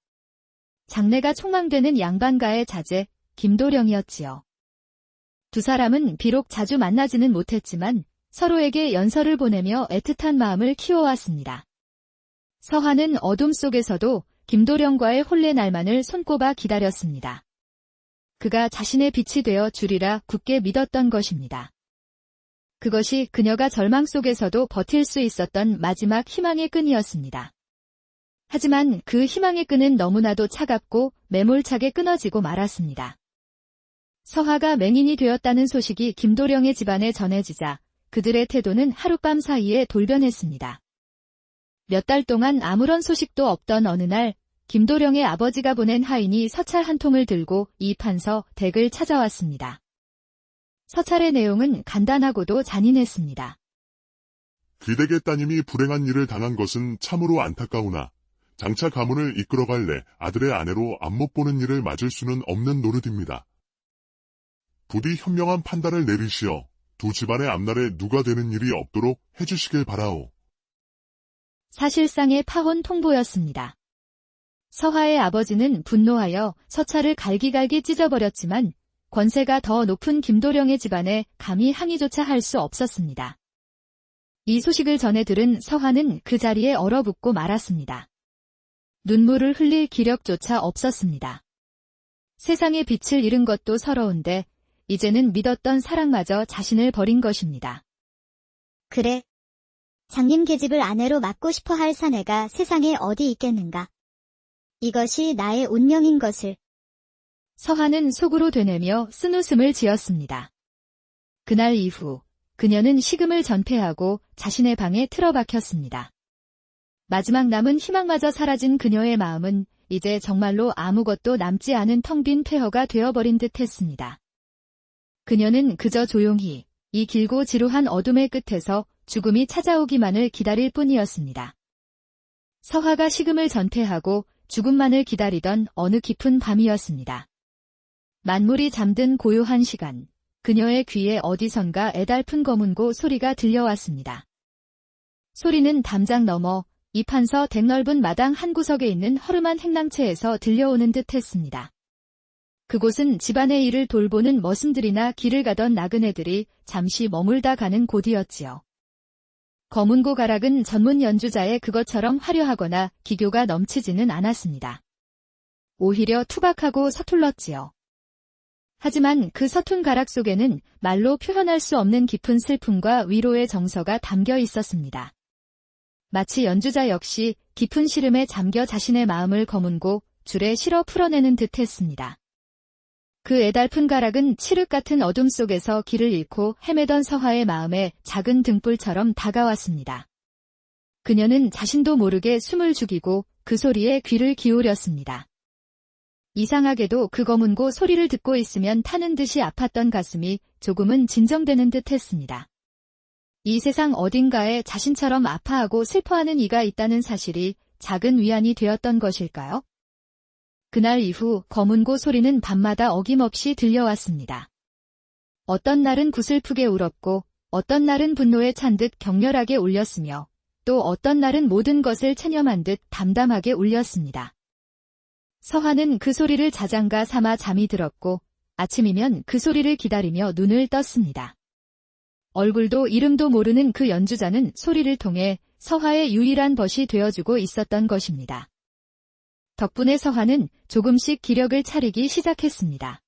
장래가 촉망되는 양반가의 자제 김도령이었지요. 두 사람은 비록 자주 만나지는 못했지만 서로에게 연서를 보내며 애틋한 마음을 키워왔습니다. 서하는 어둠 속에서도 김도령과의 혼례 날만을 손꼽아 기다렸습니다. 그가 자신의 빛이 되어 주리라 굳게 믿었던 것입니다. 그것이 그녀가 절망 속에서도 버틸 수 있었던 마지막 희망의 끈이었습니다. 하지만 그 희망의 끈은 너무나도 차갑고 매몰차게 끊어지고 말았습니다. 서하가 맹인이 되었다는 소식이 김도령의 집안에 전해지자 그들의 태도는 하룻밤 사이에 돌변했습니다. 몇 달 동안 아무런 소식도 없던 어느 날 김도령의 아버지가 보낸 하인이 서찰 한 통을 들고 이 판서 댁을 찾아왔습니다. 서찰의 내용은 간단하고도 잔인했습니다. 귀대의 따님이 불행한 일을 당한 것은 참으로 안타까우나 장차 가문을 이끌어갈래 아들의 아내로 안못 보는 일을 맞을 수는 없는 노릇입니다. 부디 현명한 판단을 내리시어 두 집안의 앞날에 누가 되는 일이 없도록 해주시길 바라오. 사실상의 파혼 통보였습니다. 서하의 아버지는 분노하여 서찰을 갈기갈기 찢어버렸지만 권세가 더 높은 김도령의 집안에 감히 항의조차 할 수 없었습니다. 이 소식을 전해 들은 서하는 그 자리에 얼어붙고 말았습니다. 눈물을 흘릴 기력조차 없었습니다. 세상의 빛을 잃은 것도 서러운데 이제는 믿었던 사랑마저 자신을 버린 것입니다. 그래. 장님 계집을 아내로 맡고 싶어 할 사내가 세상에 어디 있겠는가. 이것이 나의 운명인 것을. 서하는 속으로 되뇌며 쓴웃음을 지었습니다. 그날 이후 그녀는 식음을 전폐하고 자신의 방에 틀어박혔습니다. 마지막 남은 희망마저 사라진 그녀의 마음은 이제 정말로 아무것도 남지 않은 텅 빈 폐허가 되어버린 듯 했습니다. 그녀는 그저 조용히 이 길고 지루한 어둠의 끝에서 죽음이 찾아오기만을 기다릴 뿐이었습니다. 서화가 식음을 전폐하고 죽음만을 기다리던 어느 깊은 밤이었습니다. 만물이 잠든 고요한 시간, 그녀의 귀에 어디선가 애달픈 검은고 소리가 들려왔습니다. 소리는 담장 너머 잎한서 댁넓은 마당 한 구석에 있는 허름한 행랑채에서 들려오는 듯 했습니다. 그곳은 집안의 일을 돌보는 머슴들이나 길을 가던 나그네들이 잠시 머물다 가는 곳이었지요. 검은고 가락은 전문 연주자의 그것처럼 화려하거나 기교가 넘치지는 않았습니다. 오히려 투박하고 서툴렀지요. 하지만 그 서툰 가락 속에는 말로 표현할 수 없는 깊은 슬픔과 위로의 정서가 담겨 있었습니다. 마치 연주자 역시 깊은 시름에 잠겨 자신의 마음을 검은고 줄에 실어 풀어내는 듯 했습니다. 그 애달픈 가락은 칠흑 같은 어둠 속에서 길을 잃고 헤매던 서화의 마음에 작은 등불처럼 다가왔습니다. 그녀는 자신도 모르게 숨을 죽이고 그 소리에 귀를 기울였습니다. 이상하게도 그 검은고 소리를 듣고 있으면 타는 듯이 아팠던 가슴이 조금은 진정되는 듯 했습니다. 이 세상 어딘가에 자신처럼 아파하고 슬퍼하는 이가 있다는 사실이 작은 위안이 되었던 것일까요? 그날 이후 검은고 소리는 밤마다 어김없이 들려왔습니다. 어떤 날은 구슬프게 울었고 어떤 날은 분노에 찬 듯 격렬하게 울렸으며 또 어떤 날은 모든 것을 체념한 듯 담담하게 울렸습니다. 서화는 그 소리를 자장가 삼아 잠이 들었고 아침이면 그 소리를 기다리며 눈을 떴습니다. 얼굴도 이름도 모르는 그 연주자는 소리를 통해 서화의 유일한 벗이 되어주고 있었던 것입니다. 덕분에 서화는 조금씩 기력을 차리기 시작했습니다.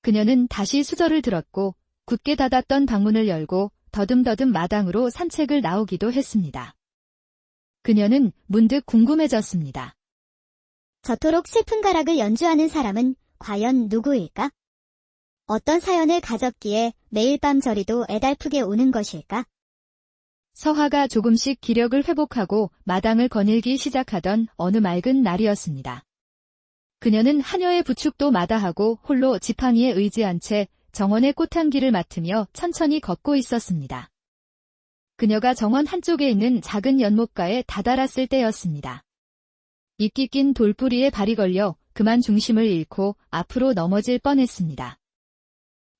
그녀는 다시 수저를 들었고 굳게 닫았던 방문을 열고 더듬더듬 마당으로 산책을 나오기도 했습니다. 그녀는 문득 궁금해졌습니다. 저토록 슬픈 가락을 연주하는 사람은 과연 누구일까? 어떤 사연을 가졌기에 매일 밤 저리도 애달프게 오는 것일까? 서화가 조금씩 기력을 회복하고 마당을 거닐기 시작하던 어느 맑은 날이었습니다. 그녀는 하녀의 부축도 마다하고 홀로 지팡이에 의지한 채 정원의 꽃향기를 맡으며 천천히 걷고 있었습니다. 그녀가 정원 한쪽에 있는 작은 연못가에 다다랐을 때였습니다. 이끼 낀 돌뿌리에 발이 걸려 그만 중심을 잃고 앞으로 넘어질 뻔했습니다.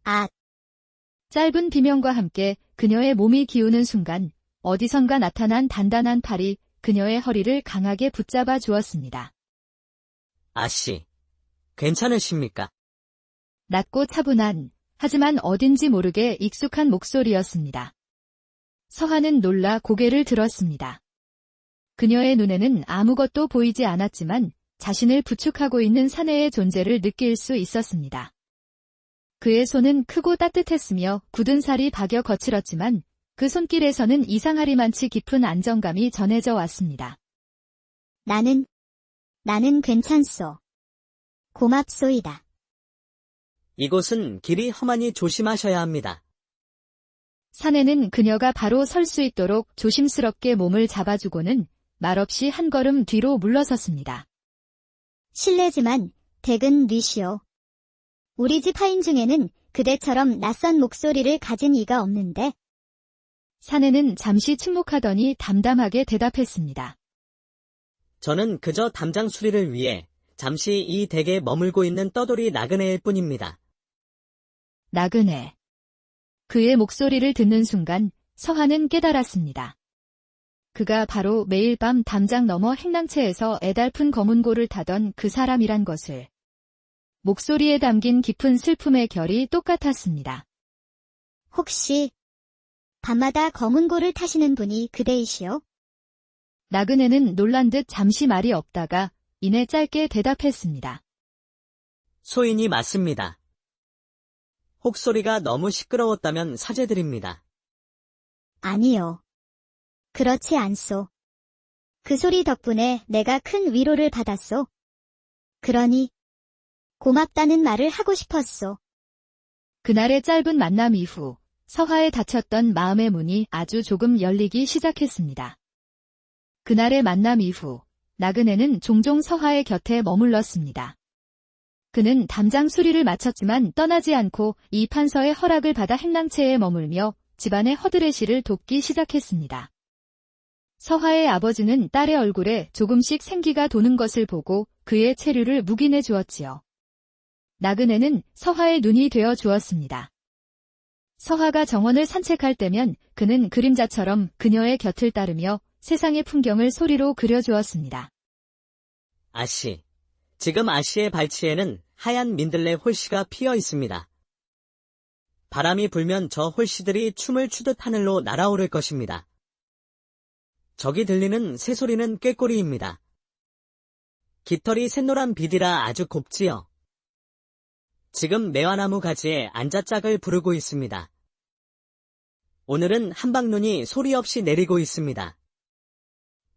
아! 짧은 비명과 함께 그녀의 몸이 기우는 순간 어디선가 나타난 단단한 팔이 그녀의 허리를 강하게 붙잡아 주었습니다. 아씨, 괜찮으십니까? 낮고 차분한, 하지만 어딘지 모르게 익숙한 목소리였습니다. 서화는 놀라 고개를 들었습니다. 그녀의 눈에는 아무것도 보이지 않았지만 자신을 부축하고 있는 사내의 존재를 느낄 수 있었습니다. 그의 손은 크고 따뜻했으며 굳은 살이 박여 거칠었지만 그 손길에서는 이상하리만치 깊은 안정감이 전해져 왔습니다. 나는 괜찮소. 고맙소이다. 이곳은 길이 험하니 조심하셔야 합니다. 사내는 그녀가 바로 설 수 있도록 조심스럽게 몸을 잡아주고는 말없이 한 걸음 뒤로 물러섰습니다. 실례지만 댁은 뉘시오. 우리 집 하인 중에는 그대처럼 낯선 목소리를 가진 이가 없는데. 사내는 잠시 침묵하더니 담담하게 대답했습니다. 저는 그저 담장 수리를 위해 잠시 이 댁에 머물고 있는 떠돌이 나그네일 뿐입니다. 나그네. 그의 목소리를 듣는 순간 서화는 깨달았습니다. 그가 바로 매일 밤 담장 너머 행랑채에서 애달픈 검은고를 타던 그 사람이란 것을. 목소리에 담긴 깊은 슬픔의 결이 똑같았습니다. 혹시 밤마다 검은고를 타시는 분이 그대이시오? 나그네는 놀란 듯 잠시 말이 없다가 이내 짧게 대답했습니다. 소인이 맞습니다. 혹소리가 너무 시끄러웠다면 사죄드립니다. 아니요. 그렇지 않소. 그 소리 덕분에 내가 큰 위로를 받았소. 그러니 고맙다는 말을 하고 싶었소. 그날의 짧은 만남 이후 서화에 닫혔던 마음의 문이 아주 조금 열리기 시작했습니다. 그날의 만남 이후 나그네는 종종 서화의 곁에 머물렀습니다. 그는 담장 수리를 마쳤지만 떠나지 않고 이 판서의 허락을 받아 행랑채에 머물며 집안의 허드렛일을 돕기 시작했습니다. 서화의 아버지는 딸의 얼굴에 조금씩 생기가 도는 것을 보고 그의 체류를 묵인해 주었지요. 나그네는 서화의 눈이 되어 주었습니다. 서화가 정원을 산책할 때면 그는 그림자처럼 그녀의 곁을 따르며 세상의 풍경을 소리로 그려주었습니다. 아씨, 지금 아씨의 발치에는 하얀 민들레 홀씨가 피어 있습니다. 바람이 불면 저 홀씨들이 춤을 추듯 하늘로 날아오를 것입니다. 저기 들리는 새소리는 꾀꼬리입니다. 깃털이 샛노란 빛이라 아주 곱지요. 지금 매화나무 가지에 앉아 짝을 부르고 있습니다. 오늘은 한방눈이 소리 없이 내리고 있습니다.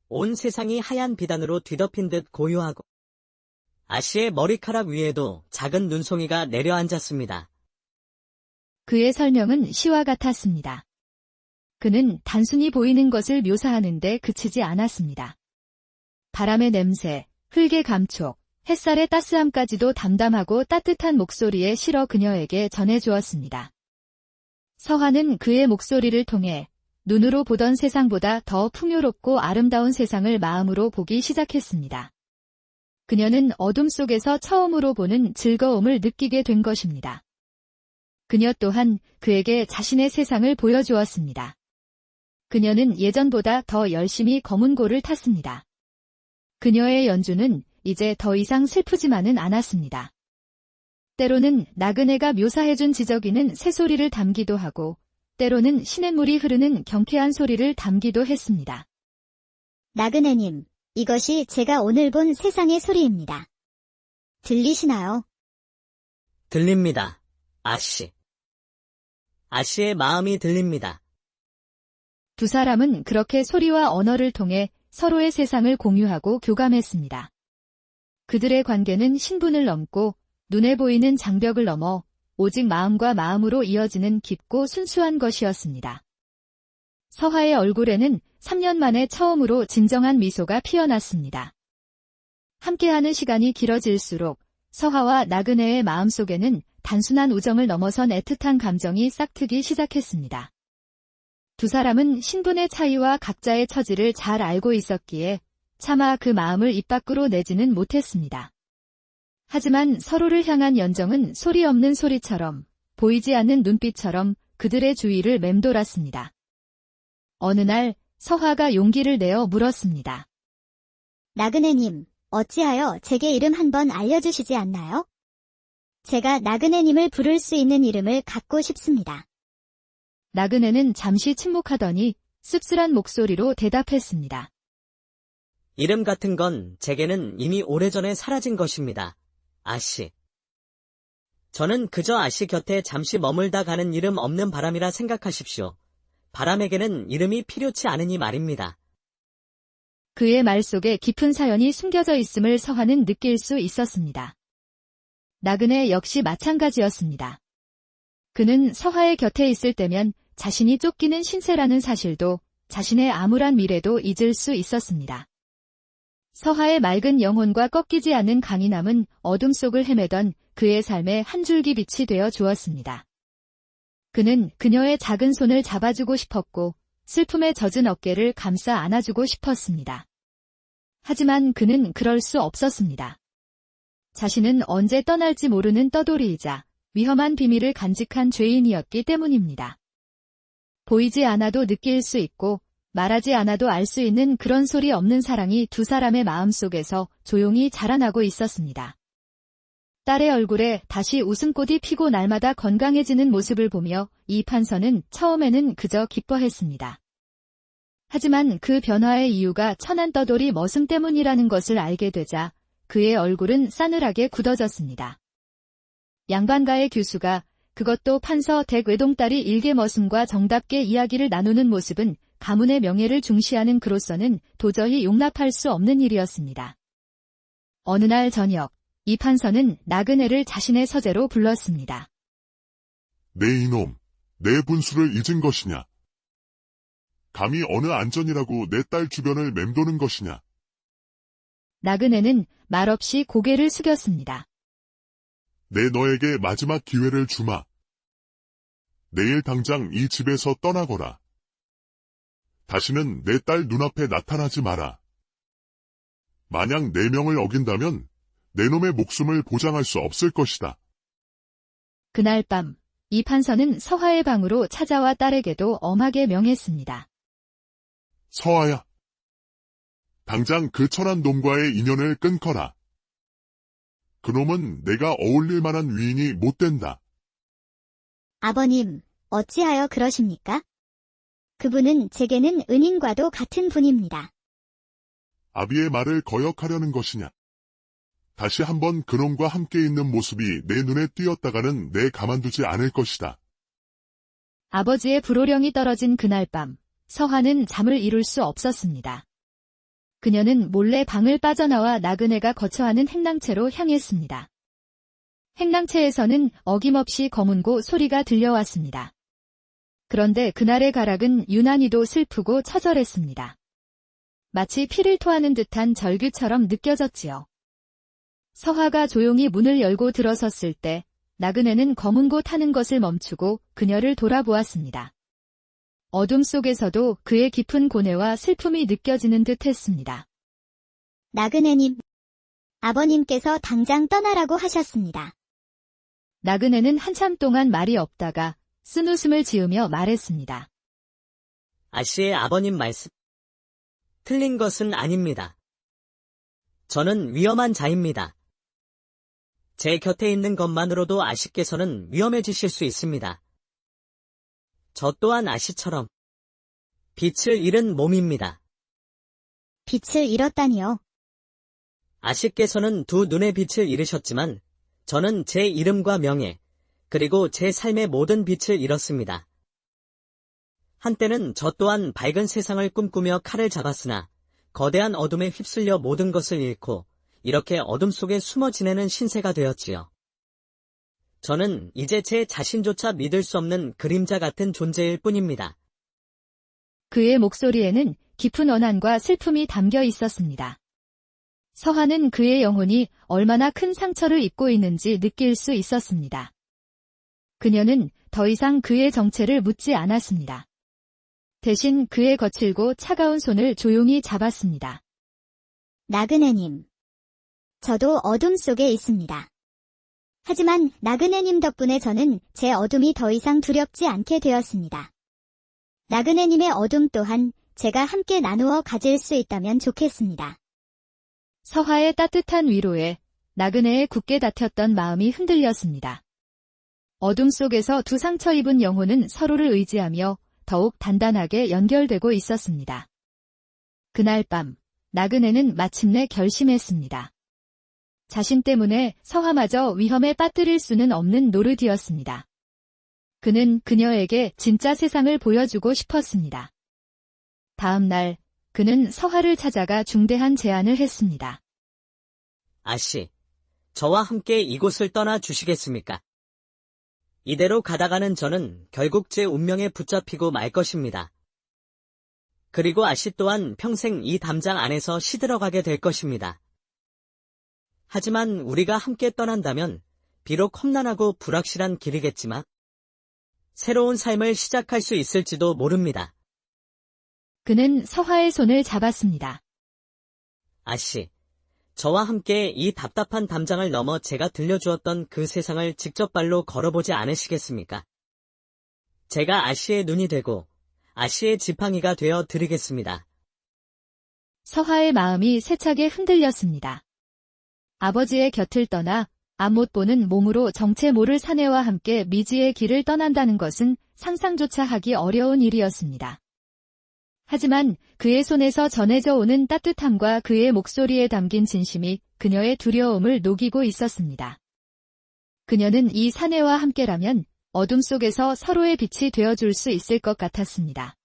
온 세상이 하얀 비단으로 뒤덮인 듯 고요하고 아씨의 머리카락 위에도 작은 눈송이가 내려앉았습니다. 그의 설명은 시와 같았습니다. 그는 단순히 보이는 것을 묘사하는데 그치지 않았습니다. 바람의 냄새, 흙의 감촉, 햇살의 따스함까지도 담담하고 따뜻한 목소리에 실어 그녀에게 전해주었습니다. 서화는 그의 목소리를 통해 눈으로 보던 세상보다 더 풍요롭고 아름다운 세상을 마음으로 보기 시작했습니다. 그녀는 어둠 속에서 처음으로 보는 즐거움을 느끼게 된 것입니다. 그녀 또한 그에게 자신의 세상을 보여주었습니다. 그녀는 예전보다 더 열심히 검은 고를 탔습니다. 그녀의 연주는 이제 더 이상 슬프지만은 않았습니다. 때로는 나그네가 묘사해준 지저귀는 새소리를 담기도 하고 때로는 시냇물이 흐르는 경쾌한 소리를 담기도 했습니다. 나그네님, 이것이 제가 오늘 본 세상의 소리입니다. 들리시나요? 들립니다. 아씨. 아씨의 마음이 들립니다. 두 사람은 그렇게 소리와 언어를 통해 서로의 세상을 공유하고 교감했습니다. 그들의 관계는 신분을 넘고 눈에 보이는 장벽을 넘어 오직 마음과 마음으로 이어지는 깊고 순수한 것이었습니다. 서화의 얼굴에는 3년 만에 처음으로 진정한 미소가 피어났습니다. 함께하는 시간이 길어질수록 서화와 나그네의 마음속에는 단순한 우정을 넘어선 애틋한 감정이 싹트기 시작했습니다. 두 사람은 신분의 차이와 각자의 처지를 잘 알고 있었기에 차마 그 마음을 입 밖으로 내지는 못했습니다. 하지만 서로를 향한 연정은 소리 없는 소리처럼, 보이지 않는 눈빛처럼 그들의 주위를 맴돌았습니다. 어느 날 서화가 용기를 내어 물었습니다. 나그네님, 어찌하여 제게 이름 한번 알려주시지 않나요? 제가 나그네님을 부를 수 있는 이름을 갖고 싶습니다. 나그네는 잠시 침묵하더니 씁쓸한 목소리로 대답했습니다. 이름 같은 건 제게는 이미 오래전에 사라진 것입니다. 아씨. 저는 그저 아씨 곁에 잠시 머물다 가는 이름 없는 바람이라 생각하십시오. 바람에게는 이름이 필요치 않으니 말입니다. 그의 말 속에 깊은 사연이 숨겨져 있음을 서화는 느낄 수 있었습니다. 나그네 역시 마찬가지였습니다. 그는 서화의 곁에 있을 때면 자신이 쫓기는 신세라는 사실도 자신의 암울한 미래도 잊을 수 있었습니다. 서화의 맑은 영혼과 꺾이지 않는 강인함은 어둠 속을 헤매던 그의 삶의 한 줄기 빛이 되어 주었습니다. 그는 그녀의 작은 손을 잡아주고 싶었고 슬픔에 젖은 어깨를 감싸 안아주고 싶었습니다. 하지만 그는 그럴 수 없었습니다. 자신은 언제 떠날지 모르는 떠돌이이자 위험한 비밀을 간직한 죄인이었기 때문입니다. 보이지 않아도 느낄 수 있고 말하지 않아도 알 수 있는 그런 소리 없는 사랑이 두 사람의 마음속에서 조용히 자라나고 있었습니다. 딸의 얼굴에 다시 웃음꽃이 피고 날마다 건강해지는 모습을 보며 이 판서는 처음에는 그저 기뻐했습니다. 하지만 그 변화의 이유가 천한 떠돌이 머슴 때문이라는 것을 알게 되자 그의 얼굴은 싸늘하게 굳어졌습니다. 양반가의 교수가 그것도 판서 댁 외동딸이 일개 머슴과 정답게 이야기를 나누는 모습은 가문의 명예를 중시하는 그로서는 도저히 용납할 수 없는 일이었습니다. 어느 날 저녁, 이 판서는 나그네를 자신의 서재로 불렀습니다. 내 이놈, 내 분수를 잊은 것이냐? 감히 어느 안전이라고 내 딸 주변을 맴도는 것이냐? 나그네는 말없이 고개를 숙였습니다. 내 너에게 마지막 기회를 주마. 내일 당장 이 집에서 떠나거라. 다시는 내 딸 눈앞에 나타나지 마라. 만약 내 명을 어긴다면 내 놈의 목숨을 보장할 수 없을 것이다. 그날 밤, 이 판서는 서화의 방으로 찾아와 딸에게도 엄하게 명했습니다. 서아야. 당장 그 천한 놈과의 인연을 끊거라. 그놈은 내가 어울릴 만한 위인이 못 된다. 아버님, 어찌하여 그러십니까? 그분은 제게는 은인과도 같은 분입니다. 아비의 말을 거역하려는 것이냐. 다시 한번 그놈과 함께 있는 모습이 내 눈에 띄었다가는 내 가만두지 않을 것이다. 아버지의 불호령이 떨어진 그날 밤, 서화는 잠을 이룰 수 없었습니다. 그녀는 몰래 방을 빠져나와 나그네가 거처하는 행랑채로 향했습니다. 행랑채에서는 어김없이 검은고 소리가 들려왔습니다. 그런데 그날의 가락은 유난히도 슬프고 처절했습니다. 마치 피를 토하는 듯한 절규처럼 느껴졌지요. 서화가 조용히 문을 열고 들어섰을 때 나그네는 검은고 타는 것을 멈추고 그녀를 돌아보았습니다. 어둠 속에서도 그의 깊은 고뇌와 슬픔이 느껴지는 듯 했습니다. 나그네님, 아버님께서 당장 떠나라고 하셨습니다. 나그네는 한참 동안 말이 없다가 쓴웃음을 지으며 말했습니다. 아씨의 아버님 말씀. 틀린 것은 아닙니다. 저는 위험한 자입니다. 제 곁에 있는 것만으로도 아씨께서는 위험해지실 수 있습니다. 저 또한 아씨처럼 빛을 잃은 몸입니다. 빛을 잃었다니요. 아씨께서는 두 눈의 빛을 잃으셨지만 저는 제 이름과 명예, 그리고 제 삶의 모든 빛을 잃었습니다. 한때는 저 또한 밝은 세상을 꿈꾸며 칼을 잡았으나 거대한 어둠에 휩쓸려 모든 것을 잃고 이렇게 어둠 속에 숨어 지내는 신세가 되었지요. 저는 이제 제 자신조차 믿을 수 없는 그림자 같은 존재일 뿐입니다. 그의 목소리에는 깊은 원한과 슬픔이 담겨 있었습니다. 서화는 그의 영혼이 얼마나 큰 상처를 입고 있는지 느낄 수 있었습니다. 그녀는 더 이상 그의 정체를 묻지 않았습니다. 대신 그의 거칠고 차가운 손을 조용히 잡았습니다. 나그네님. 저도 어둠 속에 있습니다. 하지만 나그네님 덕분에 저는 제 어둠이 더 이상 두렵지 않게 되었습니다. 나그네님의 어둠 또한 제가 함께 나누어 가질 수 있다면 좋겠습니다. 서화의 따뜻한 위로에 나그네의 굳게 닫혔던 마음이 흔들렸습니다. 어둠 속에서 두 상처 입은 영혼은 서로를 의지하며 더욱 단단하게 연결되고 있었습니다. 그날 밤, 나그네는 마침내 결심했습니다. 자신 때문에 서화마저 위험에 빠뜨릴 수는 없는 노릇이었습니다. 그는 그녀에게 진짜 세상을 보여주고 싶었습니다. 다음 날, 그는 서화를 찾아가 중대한 제안을 했습니다. 아씨, 저와 함께 이곳을 떠나 주시겠습니까? 이대로 가다가는 저는 결국 제 운명에 붙잡히고 말 것입니다. 그리고 아씨 또한 평생 이 담장 안에서 시들어가게 될 것입니다. 하지만 우리가 함께 떠난다면 비록 험난하고 불확실한 길이겠지만 새로운 삶을 시작할 수 있을지도 모릅니다. 그는 서화의 손을 잡았습니다. 아씨, 저와 함께 이 답답한 담장을 넘어 제가 들려주었던 그 세상을 직접 발로 걸어보지 않으시겠습니까? 제가 아씨의 눈이 되고 아씨의 지팡이가 되어 드리겠습니다. 서화의 마음이 세차게 흔들렸습니다. 아버지의 곁을 떠나 앞 못 보는 몸으로 정체 모를 사내와 함께 미지의 길을 떠난다는 것은 상상조차 하기 어려운 일이었습니다. 하지만 그의 손에서 전해져 오는 따뜻함과 그의 목소리에 담긴 진심이 그녀의 두려움을 녹이고 있었습니다. 그녀는 이 사내와 함께라면 어둠 속에서 서로의 빛이 되어줄 수 있을 것 같았습니다.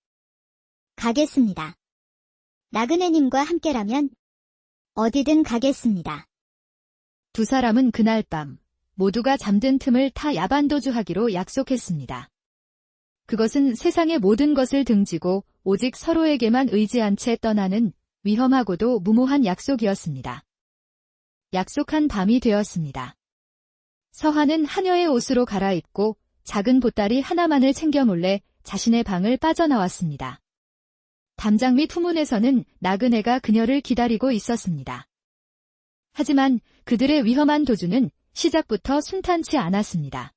가겠습니다. 나그네님과 함께라면 어디든 가겠습니다. 두 사람은 그날 밤 모두가 잠든 틈을 타 야반도주하기로 약속했습니다. 그것은 세상의 모든 것을 등지고 오직 서로에게만 의지한 채 떠나는 위험하고도 무모한 약속이었습니다. 약속한 밤이 되었습니다. 서하는 하녀의 옷으로 갈아입고 작은 보따리 하나만을 챙겨 몰래 자신의 방을 빠져나왔습니다. 담장 및 후문에서는 나그네가 그녀를 기다리고 있었습니다. 하지만 그들의 위험한 도주는 시작부터 순탄치 않았습니다.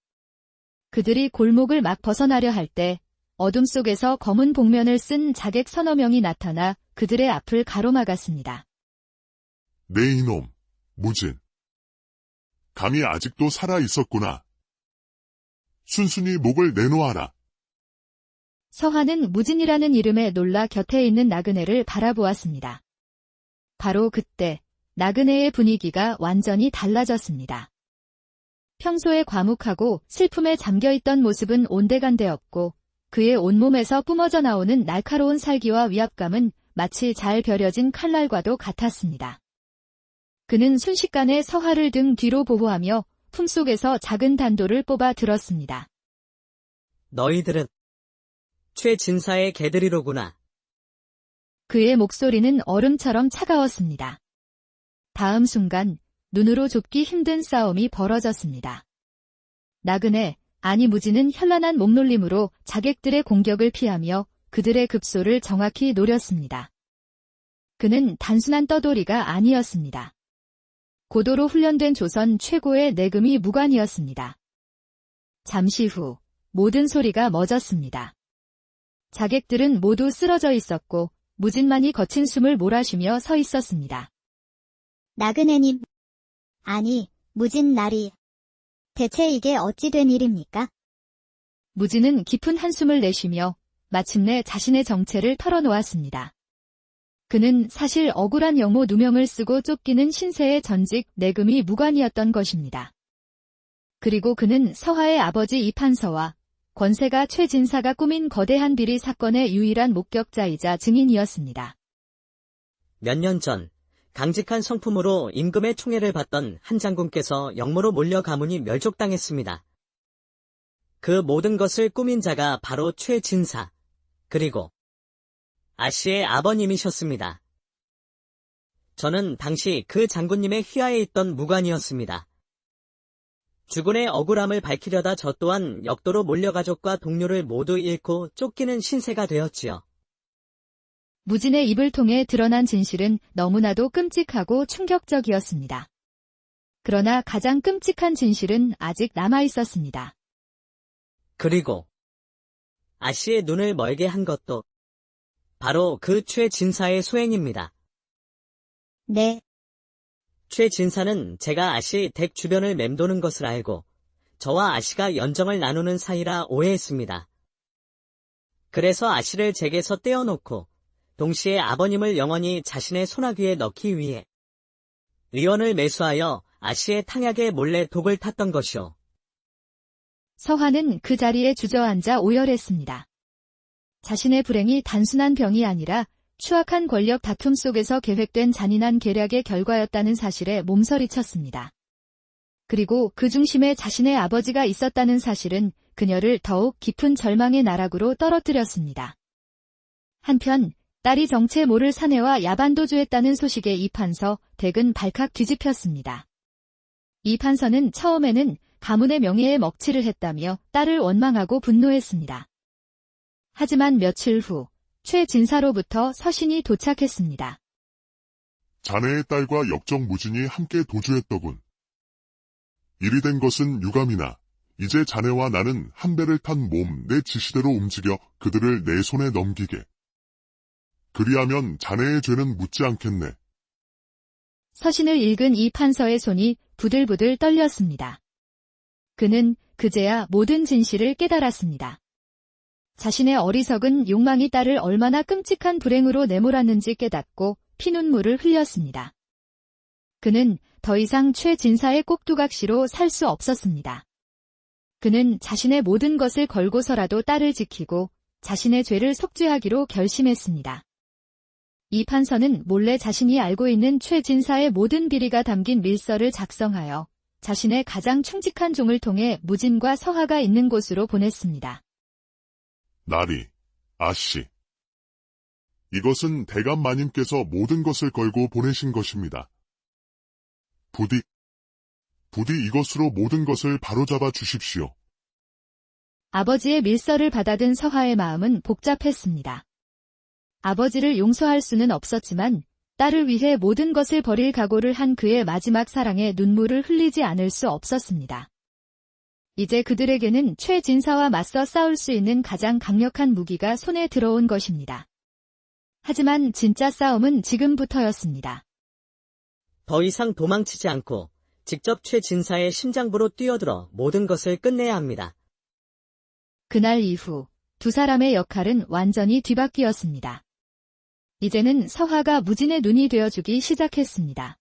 그들이 골목을 막 벗어나려 할 때 어둠 속에서 검은 복면을 쓴 자객 서너 명이 나타나 그들의 앞을 가로막았습니다. 네 이놈, 무진. 감히 아직도 살아 있었구나. 순순히 목을 내놓아라. 서하는 무진이라는 이름에 놀라 곁에 있는 나그네를 바라보았습니다. 바로 그때 나그네의 분위기가 완전히 달라졌습니다. 평소에 과묵하고 슬픔에 잠겨있던 모습은 온데간데 없고 그의 온몸에서 뿜어져 나오는 날카로운 살기와 위압감은 마치 잘 벼려진 칼날과도 같았습니다. 그는 순식간에 서하를 등 뒤로 보호하며 품속에서 작은 단도를 뽑아 들었습니다. 너희들은 최진사의 개들이로구나. 그의 목소리는 얼음처럼 차가웠습니다. 다음 순간 눈으로 좁기 힘든 싸움이 벌어졌습니다. 나그네, 아니 무진은 현란한 몸놀림으로 자객들의 공격을 피하며 그들의 급소를 정확히 노렸습니다. 그는 단순한 떠돌이가 아니었습니다. 고도로 훈련된 조선 최고의 내금이 무관이었습니다. 잠시 후 모든 소리가 멎었습니다. 자객들은 모두 쓰러져 있었고 무진만이 거친 숨을 몰아쉬며 서 있었습니다. 나그네님. 아니, 무진 나리. 대체 이게 어찌 된 일입니까? 무진은 깊은 한숨을 내쉬며 마침내 자신의 정체를 털어놓았습니다. 그는 사실 억울한 영모 누명을 쓰고 쫓기는 신세의 전직 내금이 무관이었던 것입니다. 그리고 그는 서하의 아버지 이판서와 권세가 최진사가 꾸민 거대한 비리 사건의 유일한 목격자이자 증인이었습니다. 몇 년 전 강직한 성품으로 임금의 총애를 받던 한 장군께서 역모로 몰려 가문이 멸족당했습니다. 그 모든 것을 꾸민 자가 바로 최진사, 그리고 아씨의 아버님이셨습니다. 저는 당시 그 장군님의 휘하에 있던 무관이었습니다. 주군의 억울함을 밝히려다 저 또한 역도로 몰려 가족과 동료를 모두 잃고 쫓기는 신세가 되었지요. 무진의 입을 통해 드러난 진실은 너무나도 끔찍하고 충격적이었습니다. 그러나 가장 끔찍한 진실은 아직 남아있었습니다. 그리고 아씨의 눈을 멀게 한 것도 바로 그 최진사의 소행입니다. 네. 최진사는 제가 아씨 댁 주변을 맴도는 것을 알고 저와 아씨가 연정을 나누는 사이라 오해했습니다. 그래서 아씨를 제게서 떼어놓고 동시에 아버님을 영원히 자신의 손아귀에 넣기 위해 의원을 매수하여 아씨의 탕약에 몰래 독을 탔던 것이오. 서하는 그 자리에 주저앉아 오열했습니다. 자신의 불행이 단순한 병이 아니라 추악한 권력 다툼 속에서 계획된 잔인한 계략의 결과였다는 사실에 몸서리쳤습니다. 그리고 그 중심에 자신의 아버지가 있었다는 사실은 그녀를 더욱 깊은 절망의 나락으로 떨어뜨렸습니다. 한편 딸이 정체 모를 사내와 야반도주했다는 소식에 이판서 댁은 발칵 뒤집혔습니다. 이판서는 처음에는 가문의 명예에 먹칠을 했다며 딸을 원망하고 분노했습니다. 하지만 며칠 후 최진사로부터 서신이 도착했습니다. 자네의 딸과 역적 무진이 함께 도주했더군. 일이 된 것은 유감이나 이제 자네와 나는 한 배를 탄 몸 내 지시대로 움직여 그들을 내 손에 넘기게. 그리하면 자네의 죄는 묻지 않겠네. 서신을 읽은 이 판서의 손이 부들부들 떨렸습니다. 그는 그제야 모든 진실을 깨달았습니다. 자신의 어리석은 욕망이 딸을 얼마나 끔찍한 불행으로 내몰았는지 깨닫고 피눈물을 흘렸습니다. 그는 더 이상 최진사의 꼭두각시로 살 수 없었습니다. 그는 자신의 모든 것을 걸고서라도 딸을 지키고 자신의 죄를 속죄하기로 결심했습니다. 이 판서는 몰래 자신이 알고 있는 최진사의 모든 비리가 담긴 밀서를 작성하여 자신의 가장 충직한 종을 통해 무진과 서하가 있는 곳으로 보냈습니다. 나리, 아씨. 이것은 대감 마님께서 모든 것을 걸고 보내신 것입니다. 부디 부디 이것으로 모든 것을 바로잡아 주십시오. 아버지의 밀서를 받아든 서하의 마음은 복잡했습니다. 아버지를 용서할 수는 없었지만 딸을 위해 모든 것을 버릴 각오를 한 그의 마지막 사랑에 눈물을 흘리지 않을 수 없었습니다. 이제 그들에게는 최진사와 맞서 싸울 수 있는 가장 강력한 무기가 손에 들어온 것입니다. 하지만 진짜 싸움은 지금부터였습니다. 더 이상 도망치지 않고 직접 최진사의 심장부로 뛰어들어 모든 것을 끝내야 합니다. 그날 이후 두 사람의 역할은 완전히 뒤바뀌었습니다. 이제는 서하가 무진의 눈이 되어주기 시작했습니다.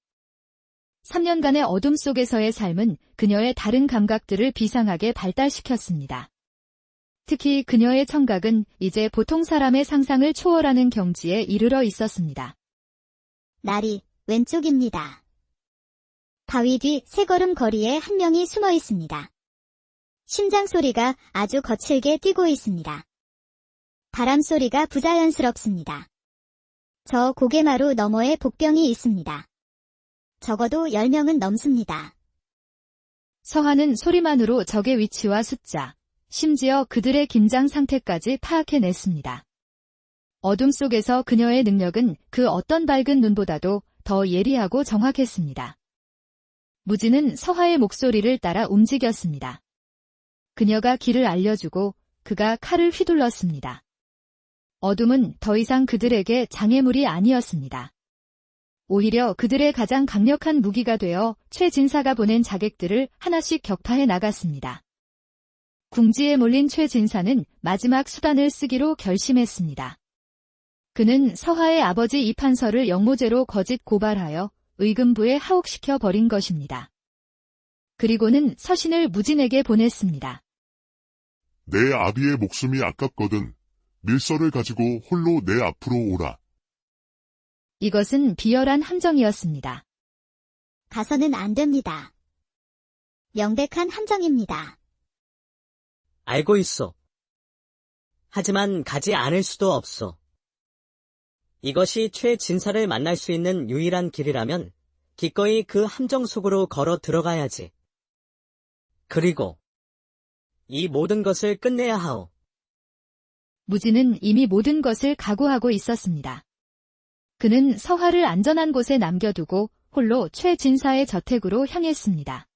3년간의 어둠 속에서의 삶은 그녀의 다른 감각들을 비상하게 발달시켰습니다. 특히 그녀의 청각은 이제 보통 사람의 상상을 초월하는 경지에 이르러 있었습니다. 날이 왼쪽입니다. 바위 뒤 3걸음 거리에 한 명이 숨어 있습니다. 심장 소리가 아주 거칠게 뛰고 있습니다. 바람 소리가 부자연스럽습니다. 저 고개마루 너머에 복병이 있습니다. 적어도 10명은 넘습니다. 서하는 소리만으로 적의 위치와 숫자, 심지어 그들의 긴장 상태까지 파악해냈습니다. 어둠 속에서 그녀의 능력은 그 어떤 밝은 눈보다도 더 예리하고 정확했습니다. 무진은 서하의 목소리를 따라 움직였습니다. 그녀가 길을 알려주고 그가 칼을 휘둘렀습니다. 어둠은 더 이상 그들에게 장애물이 아니었습니다. 오히려 그들의 가장 강력한 무기가 되어 최진사가 보낸 자객들을 하나씩 격파해 나갔습니다. 궁지에 몰린 최진사는 마지막 수단을 쓰기로 결심했습니다. 그는 서하의 아버지 이판서를 영모죄로 거짓 고발하여 의금부에 하옥시켜 버린 것입니다. 그리고는 서신을 무진에게 보냈습니다. 내 아비의 목숨이 아깝거든 밀서를 가지고 홀로 내 앞으로 오라. 이것은 비열한 함정이었습니다. 가서는 안 됩니다. 명백한 함정입니다. 알고 있소. 하지만 가지 않을 수도 없소. 이것이 최진사를 만날 수 있는 유일한 길이라면 기꺼이 그 함정 속으로 걸어 들어가야지. 그리고 이 모든 것을 끝내야 하오. 무진은 이미 모든 것을 각오하고 있었습니다. 그는 서하를 안전한 곳에 남겨두고 홀로 최진사의 저택으로 향했습니다.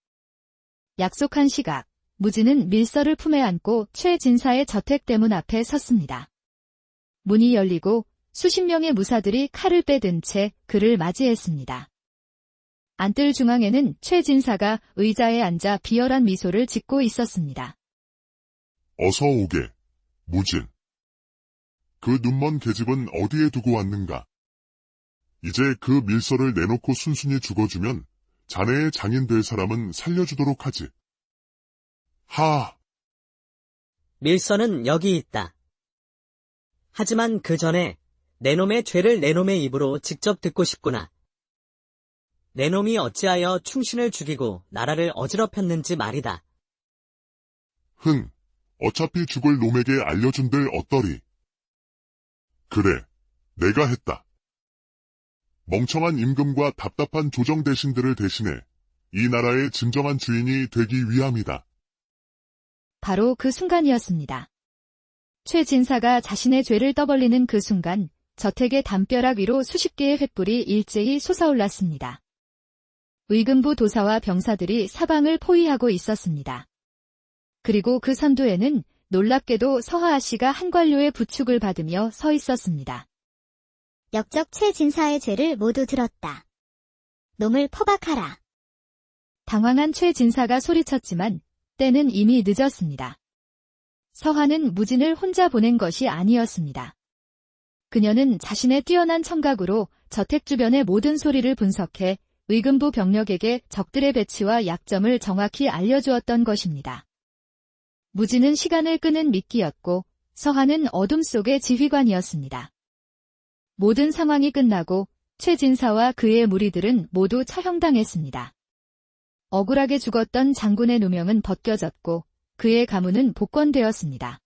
약속한 시각, 무진은 밀서를 품에 안고 최진사의 저택 대문 앞에 섰습니다. 문이 열리고 수십 명의 무사들이 칼을 빼든 채 그를 맞이했습니다. 안뜰 중앙에는 최진사가 의자에 앉아 비열한 미소를 짓고 있었습니다. 어서 오게, 무진. 그 눈먼 계집은 어디에 두고 왔는가? 이제 그 밀서를 내놓고 순순히 죽어주면 자네의 장인 될 사람은 살려주도록 하지. 하! 밀서는 여기 있다. 하지만 그 전에 내 놈의 죄를 내 놈의 입으로 직접 듣고 싶구나. 내 놈이 어찌하여 충신을 죽이고 나라를 어지럽혔는지 말이다. 흥, 어차피 죽을 놈에게 알려준들 어떠리. 그래, 내가 했다. 멍청한 임금과 답답한 조정 대신들을 대신해 이 나라의 진정한 주인이 되기 위함이다. 바로 그 순간이었습니다. 최진사가 자신의 죄를 떠벌리는 그 순간 저택의 담벼락 위로 수십 개의 횃불이 일제히 솟아올랐습니다. 의금부 도사와 병사들이 사방을 포위하고 있었습니다. 그리고 그 선두에는 놀랍게도 서하 씨가 한 관료의 부축을 받으며 서 있었습니다. 역적 최진사의 죄를 모두 들었다. 놈을 포박하라. 당황한 최진사가 소리쳤지만 때는 이미 늦었습니다. 서하는 무진을 혼자 보낸 것이 아니었습니다. 그녀는 자신의 뛰어난 청각으로 저택 주변의 모든 소리를 분석해 의금부 병력에게 적들의 배치와 약점을 정확히 알려주었던 것입니다. 무진은 시간을 끄는 미끼였고 서하는 어둠 속의 지휘관이었습니다. 모든 상황이 끝나고 최진사와 그의 무리들은 모두 처형당했습니다. 억울하게 죽었던 장군의 누명은 벗겨졌고 그의 가문은 복권되었습니다.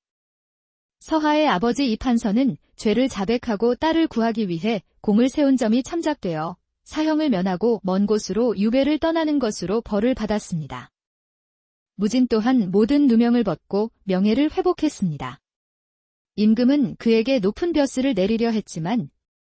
서하의 아버지 이판서는 죄를 자백하고 딸을 구하기 위해 공을 세운 점이 참작되어 사형을 면하고 먼 곳으로 유배를 떠나는 것으로 벌을 받았습니다. 무진 또한 모든 누명을 벗고 명예를 회복했습니다. 임금은 그에게 높은 벼슬을 내리려 했지만